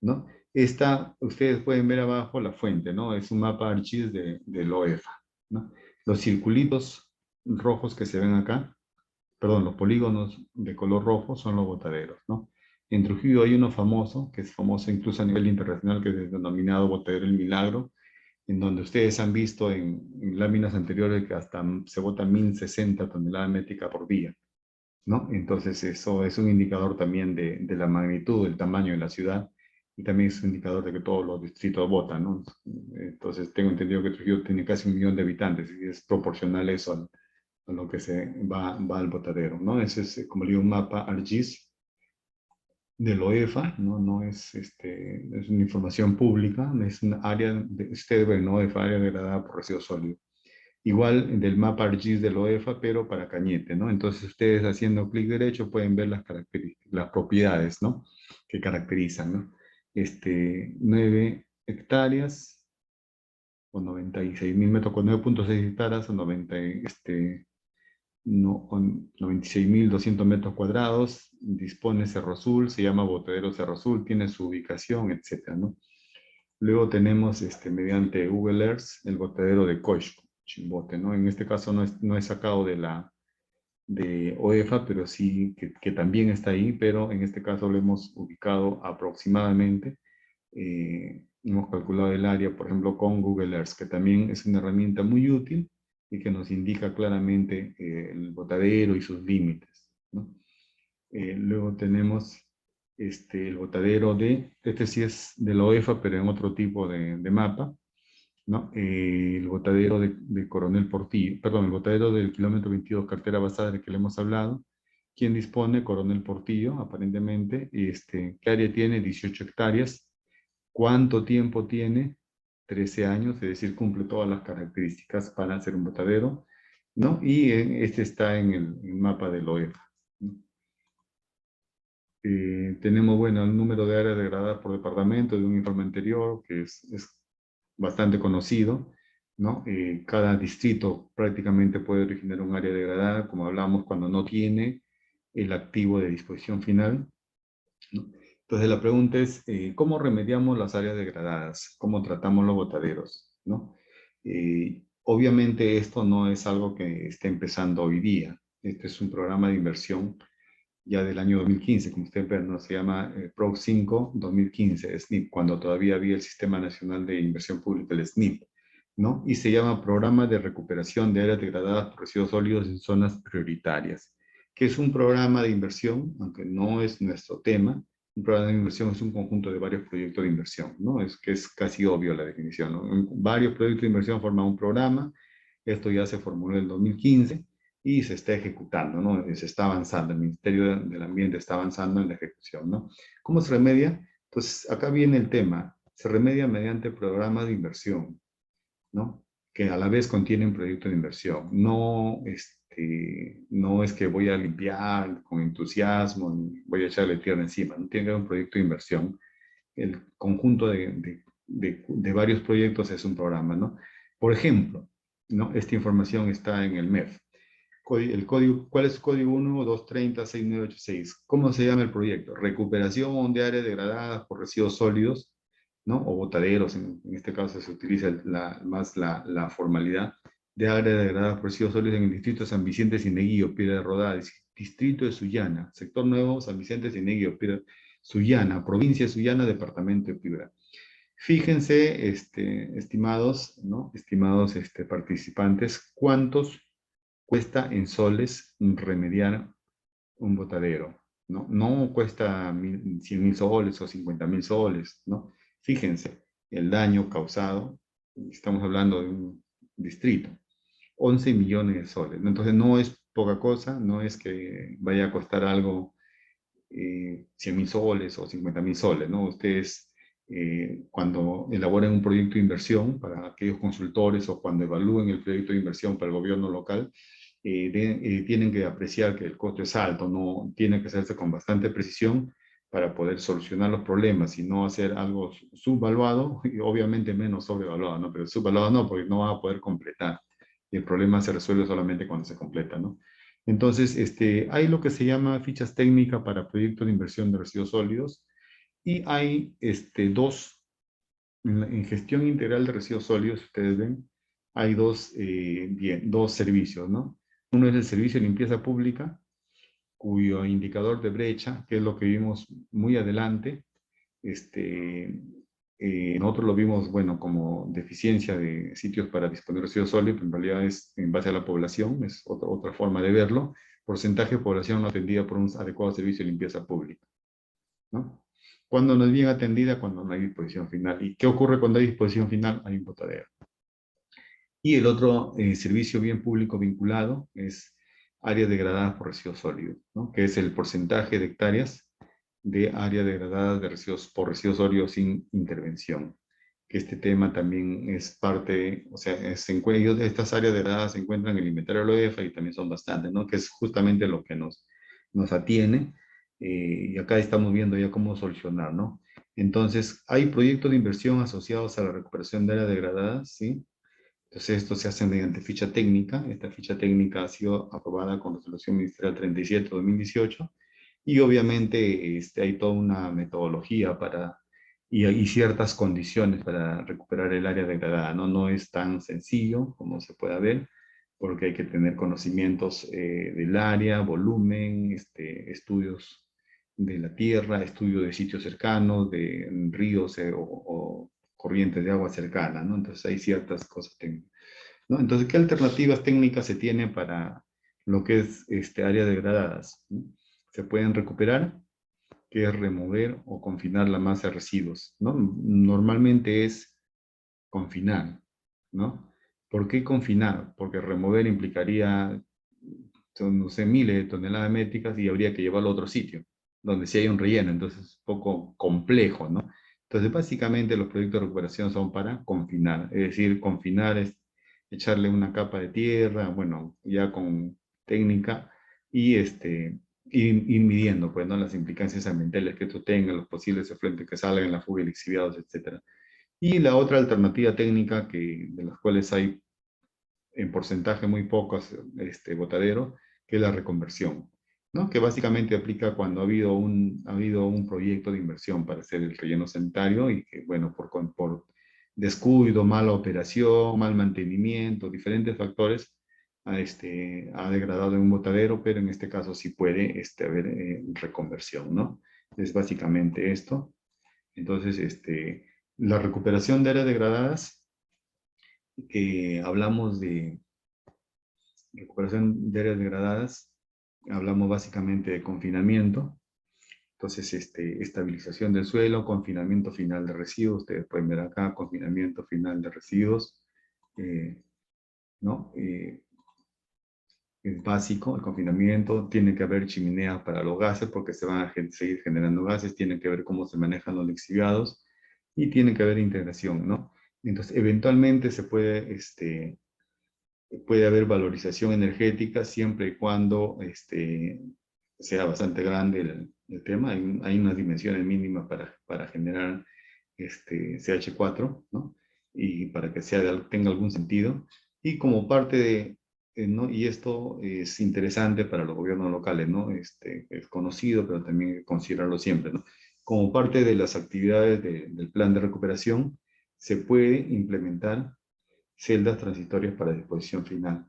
¿no? Ustedes pueden ver abajo la fuente, ¿no? Es un mapa ArcGIS de OEFA, ¿no? Los circulitos rojos que se ven acá, perdón, los polígonos de color rojo son los botaderos, ¿no? En Trujillo hay uno famoso, que es famoso incluso a nivel internacional, que es denominado Botadero El Milagro, en donde ustedes han visto en láminas anteriores que hasta se bota 1060 toneladas métricas por día, ¿no? Entonces eso es un indicador también de la magnitud, del tamaño de la ciudad, y también es un indicador de que todos los distritos votan, ¿no? Entonces tengo entendido que Trujillo tiene casi 1 millón de habitantes, y es proporcional eso a lo que se va al botadero, ¿no? Ese es, como le digo, un mapa ArcGIS de la OEFA, ¿no? No es, es una información pública, es un área, ustedes ven, ¿no? OEFA, área degradada por residuos sólidos. Igual del mapa ArcGIS de la OEFA, pero para Cañete, ¿no? Entonces ustedes haciendo clic derecho pueden ver las características, las propiedades, ¿no? Que caracterizan, ¿no? 9 hectáreas o 96.000 metros con 9.6 hectáreas o 96.200 metros cuadrados, dispone Cerro Azul, se llama Botadero Cerro Azul, tiene su ubicación, etcétera, ¿no? Luego tenemos, mediante Google Earth, el botadero de Coixco, Chimbote, ¿no? En este caso no es sacado de OEFA, pero sí que también está ahí, pero en este caso lo hemos ubicado aproximadamente. Hemos calculado el área, por ejemplo, con Google Earth, que también es una herramienta muy útil y que nos indica claramente el botadero y sus límites, ¿no? Luego tenemos el botadero este sí es de la OEFA, pero en otro tipo de mapa, ¿no? El botadero de Coronel Portillo, perdón, el botadero del kilómetro 22, cartera basada del que le hemos hablado. ¿Quién dispone? Coronel Portillo, aparentemente. ¿Qué área tiene? 18 hectáreas. ¿Cuánto tiempo tiene? 13 años, es decir, cumple todas las características para ser un botadero, ¿no? Y este está en el mapa del OEFA, ¿no? Tenemos, bueno, el número de áreas degradadas por departamento de un informe anterior, que es bastante conocido, ¿no? Cada distrito prácticamente puede originar un área degradada, como hablamos, cuando no tiene el activo de disposición final, ¿no? Entonces la pregunta es, ¿cómo remediamos las áreas degradadas? ¿Cómo tratamos los botaderos, ¿no? Obviamente esto no es algo que esté empezando hoy día. Este es un programa de inversión ya del año 2015, como ustedes ven, ¿no? Se llama PRO 5 2015, SNIP, cuando todavía había el Sistema Nacional de Inversión Pública, el SNIP, ¿no? Y se llama Programa de Recuperación de Áreas Degradadas por Residuos Sólidos en Zonas Prioritarias, que es un programa de inversión, aunque no es nuestro tema. Un programa de inversión es un conjunto de varios proyectos de inversión, ¿no? Es que es casi obvio la definición, ¿no? Varios proyectos de inversión forman un programa. Esto ya se formuló en el 2015, y se está ejecutando, ¿no? Se está avanzando, el Ministerio del Ambiente está avanzando en la ejecución, ¿no? ¿Cómo se remedia? Pues acá viene el tema, se remedia mediante programas de inversión, ¿no? Que a la vez contienen proyectos de inversión. No, no es que voy a limpiar con entusiasmo, ni voy a echarle tierra encima, no tiene que haber un proyecto de inversión. El conjunto de varios proyectos es un programa, ¿no? Por ejemplo, ¿no? Esta información está en el MEF. El código, ¿cuál es el código 1-230-6986? ¿Cómo se llama el proyecto? Recuperación de áreas degradadas por residuos sólidos, ¿no? O botaderos, en este caso se utiliza más la formalidad de áreas degradadas por residuos sólidos en el distrito de San Vicente Cieneguillo, Piedra de Rodada, distrito de Sullana, sector nuevo, San Vicente Cieneguillo, Sullana, provincia de Sullana, departamento de Piura. Fíjense, estimados, ¿no? Estimados participantes, ¿cuántos cuesta en soles remediar un botadero? ¿No? No cuesta 100.000 soles o 50.000 soles, ¿no? Fíjense, el daño causado, estamos hablando de un distrito, 11 millones de soles, ¿no? Entonces no es poca cosa, no es que vaya a costar algo 100.000 soles o 50.000 soles, ¿no? Ustedes, cuando elaboren un proyecto de inversión para aquellos consultores o cuando evalúen el proyecto de inversión para el gobierno local, tienen que apreciar que el costo es alto, no tiene que hacerse con bastante precisión para poder solucionar los problemas y no hacer algo subvaluado y obviamente menos sobrevaluado, ¿no? Pero subvaluado no, porque no va a poder completar. Y el problema se resuelve solamente cuando se completa, ¿no? Entonces, hay lo que se llama fichas técnicas para proyectos de inversión de residuos sólidos y hay en gestión integral de residuos sólidos, ustedes ven, hay dos servicios, ¿no? Uno es el servicio de limpieza pública, cuyo indicador de brecha, que es lo que vimos muy adelante, nosotros lo vimos, bueno, como deficiencia de sitios para disponer de residuos sólidos, pero en realidad es en base a la población, es otra forma de verlo, porcentaje de población no atendida por un adecuado servicio de limpieza pública, ¿no? Cuando no es bien atendida, cuando no hay disposición final. ¿Y qué ocurre cuando hay disposición final? Hay un botadero. Y el otro servicio bien público vinculado es áreas degradadas por residuos sólidos, ¿no? Que es el porcentaje de hectáreas de área degradada de residuos, por residuos sólidos sin intervención. Que este tema también es parte, o sea, estas áreas degradadas se encuentran en el inventario de la OEFA y también son bastantes, ¿no? Que es justamente lo que nos atiene. Y acá estamos viendo ya cómo solucionar, ¿no? Entonces, hay proyectos de inversión asociados a la recuperación de áreas degradadas, ¿sí? Entonces, esto se hace mediante ficha técnica. Esta ficha técnica ha sido aprobada con resolución ministerial 37/2018 y obviamente hay toda una metodología y ciertas condiciones para recuperar el área degradada, ¿no? No es tan sencillo como se pueda ver, porque hay que tener conocimientos del área, volumen, estudios de la tierra, estudio de sitios cercanos, de ríos o corrientes de agua cercanas, ¿no? Entonces hay ciertas cosas técnicas, ¿no? Entonces, ¿qué alternativas técnicas se tienen para lo que es áreas degradadas, ¿no? Se pueden recuperar, que es remover o confinar la masa de residuos, ¿no? Normalmente es confinar, ¿no? ¿Por qué confinar? Porque remover implicaría, no sé, miles de toneladas métricas y habría que llevarlo a otro sitio, donde sí hay un relleno, entonces es un poco complejo, ¿no? Entonces, básicamente los proyectos de recuperación son para confinar, es decir, confinar es echarle una capa de tierra, bueno, ya con técnica, y ir midiendo, pues, ¿no? Las implicancias ambientales que esto tenga, los posibles efluentes que salgan, la fuga de lixiviados, etc. Y la otra alternativa técnica, de las cuales hay en porcentaje muy pocos botaderos, que es la reconversión, ¿no? Que básicamente aplica cuando ha habido un proyecto de inversión para hacer el relleno sanitario y que, bueno, por descuido, mala operación, mal mantenimiento, diferentes factores, ha degradado en un botadero, pero en este caso sí puede haber reconversión, ¿no? Es básicamente esto. Entonces, la recuperación de áreas degradadas, hablamos de recuperación de áreas degradadas, hablamos básicamente de confinamiento. Entonces, estabilización del suelo, confinamiento final de residuos, ustedes pueden ver acá, confinamiento final de residuos, ¿no? es básico, el confinamiento, tiene que haber chimeneas para los gases porque se van a seguir generando gases, tiene que ver cómo se manejan los lixiviados y tiene que haber integración, ¿no? Entonces, eventualmente se puede, puede haber valorización energética siempre y cuando sea bastante grande el tema. Hay unas dimensiones mínimas para generar CH4, ¿no? Y para que tenga algún sentido. Y como parte de, ¿no? Y esto es interesante para los gobiernos locales, ¿no? Es conocido, pero también hay que considerarlo siempre, ¿no? Como parte de las actividades del plan de recuperación, se puede implementar celdas transitorias para disposición final,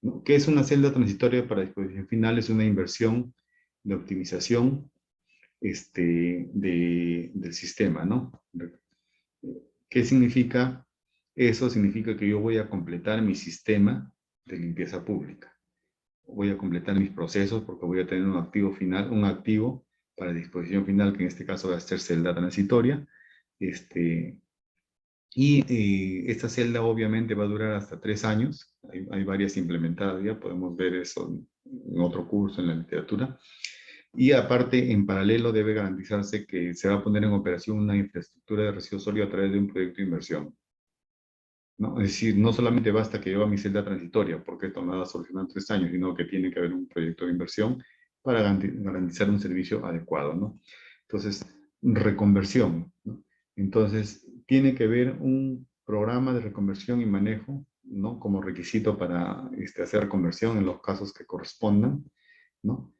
¿no? ¿Qué es una celda transitoria para disposición final? Es una inversión de optimización del sistema, ¿no? ¿Qué significa? Eso significa que yo voy a completar mi sistema de limpieza pública. Voy a completar mis procesos porque voy a tener un activo final, un activo para disposición final, que en este caso va a ser celda transitoria. Esta celda obviamente va a durar hasta 3 años. Hay varias implementadas ya, podemos ver eso en otro curso en la literatura. Y aparte, en paralelo, debe garantizarse que se va a poner en operación una infraestructura de residuos sólidos a través de un proyecto de inversión, ¿no? Es decir, no solamente basta que yo haga mi celda transitoria, porque esto me va a solucionar en 3 años, sino que tiene que haber un proyecto de inversión para garantizar un servicio adecuado, ¿no? Entonces, reconversión, ¿no? Entonces, tiene que haber un programa de reconversión y manejo, ¿no? Como requisito para hacer conversión en los casos que correspondan, ¿no?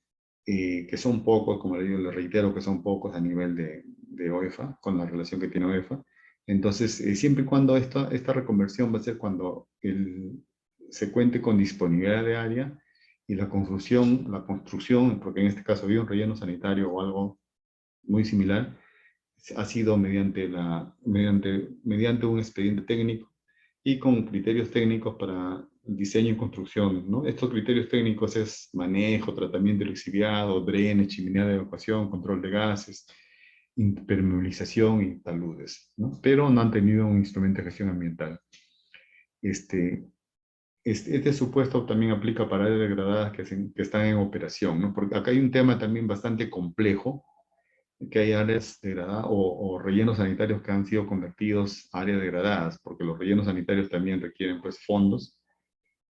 Que son pocos, como le digo, les reitero que son pocos a nivel de OEFA, con la relación que tiene OEFA. Entonces, siempre y cuando esta reconversión va a ser cuando se cuente con disponibilidad de área y la construcción, porque en este caso había un relleno sanitario o algo muy similar, ha sido mediante un expediente técnico y con criterios técnicos para diseño y construcción, ¿no? Estos criterios técnicos es manejo, tratamiento de lixiviado, drenes, chimenea de evacuación, control de gases, impermeabilización y taludes, ¿no? Pero no han tenido un instrumento de gestión ambiental. Este supuesto también aplica para áreas degradadas que están en operación, ¿no? Porque acá hay un tema también bastante complejo, que hay áreas degradadas o rellenos sanitarios que han sido convertidos a áreas degradadas, porque los rellenos sanitarios también requieren pues fondos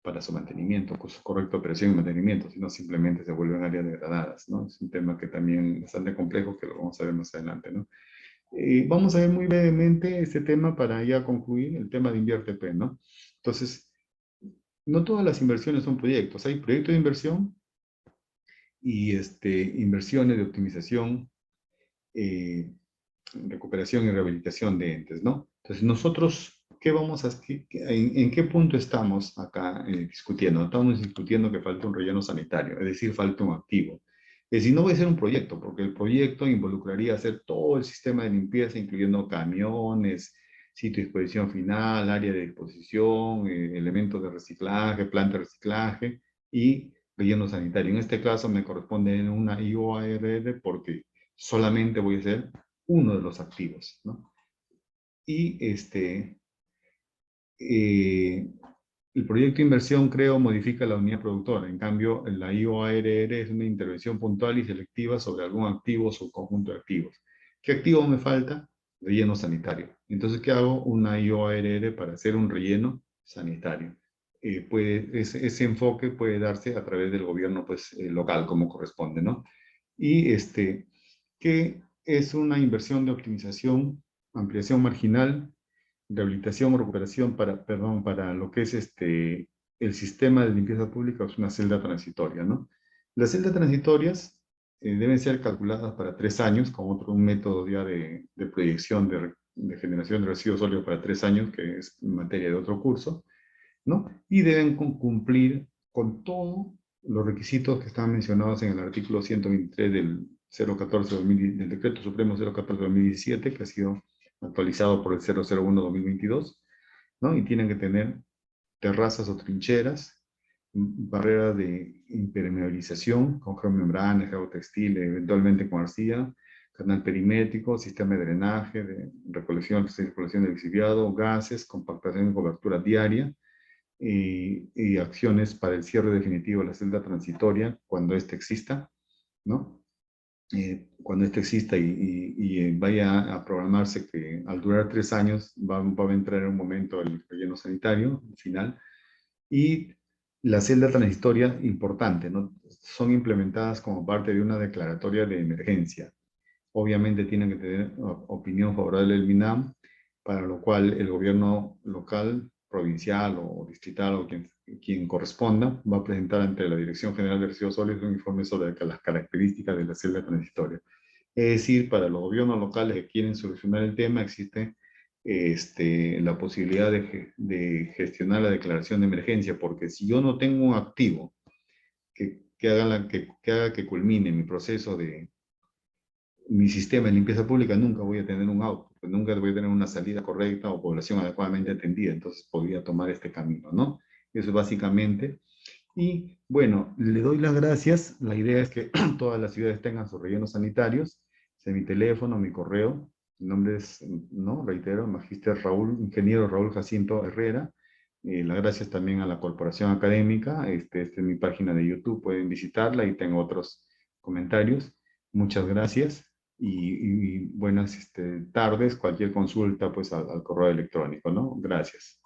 para su mantenimiento, con su correcta operación y mantenimiento, si no simplemente se vuelven áreas degradadas, ¿no? Es un tema que también es bastante complejo que lo vamos a ver más adelante, ¿no? Vamos a ver muy brevemente este tema para ya concluir el tema de InviérteP, ¿no? Entonces, no todas las inversiones son proyectos, hay proyectos de inversión y inversiones de optimización, eh, recuperación y rehabilitación de entes, ¿no? Entonces, nosotros, ¿en qué punto estamos acá discutiendo? Estamos discutiendo que falta un relleno sanitario, es decir, falta un activo. Es decir, no va a ser un proyecto, porque el proyecto involucraría hacer todo el sistema de limpieza, incluyendo camiones, sitio de disposición final, área de disposición, elementos de reciclaje, planta de reciclaje y relleno sanitario. En este caso me corresponde una IOARR porque solamente voy a hacer uno de los activos, ¿no? Y eh, el proyecto de inversión, creo, modifica la unidad productora. En cambio, la IOARR es una intervención puntual y selectiva sobre algún activo o subconjunto de activos. ¿Qué activo me falta? Relleno sanitario. Entonces, ¿qué hago? Una IOARR para hacer un relleno sanitario. Ese enfoque puede darse a través del gobierno pues, local, como corresponde, ¿no? Y que es una inversión de optimización, ampliación marginal, rehabilitación o recuperación para lo que es el sistema de limpieza pública, es una celda transitoria, ¿no? Las celdas transitorias deben ser calculadas para 3 años, con un método ya de proyección de generación de residuos sólidos para 3 años, que es materia de otro curso, ¿no? Y deben cumplir con todos los requisitos que están mencionados en el artículo 123 del 014 del Decreto Supremo 014-2017, que ha sido actualizado por el 001-2022, ¿no? Y tienen que tener terrazas o trincheras, barreras de impermeabilización con geomembranas, geotextil, eventualmente con arcilla, canal perimétrico, sistema de drenaje, de recolección y circulación de lixiviado, gases, compactación y cobertura diaria, y acciones para el cierre definitivo de la celda transitoria cuando éste exista, ¿no? Cuando esto exista y vaya a programarse que al durar 3 años va a entrar en un momento el relleno sanitario final. Y la celda transitoria, importante, ¿no? Son implementadas como parte de una declaratoria de emergencia. Obviamente tienen que tener opinión favorable del MINAM, para lo cual el gobierno local, provincial o distrital o quien corresponda va a presentar ante la Dirección General de Residuos Sólidos un informe sobre las características de la celda transitoria. Es decir, para los gobiernos locales que quieren solucionar el tema, existe la posibilidad de gestionar la declaración de emergencia, porque si yo no tengo un activo que haga que culmine mi proceso de mi sistema de limpieza pública, nunca voy a tener un auto, pues nunca voy a tener una salida correcta o población adecuadamente atendida, entonces podría tomar este camino, ¿no? Eso es básicamente. Y bueno, le doy las gracias. La idea es que todas las ciudades tengan sus rellenos sanitarios. Ese es mi teléfono, mi correo. Mi nombre es, ¿no? Reitero, Magíster Raúl, ingeniero Raúl Jacinto Herrera. Las gracias también a la Corporación Académica. Esta es mi página de YouTube, pueden visitarla y tengo otros comentarios. Muchas gracias y buenas tardes. Cualquier consulta, pues al correo electrónico, ¿no? Gracias.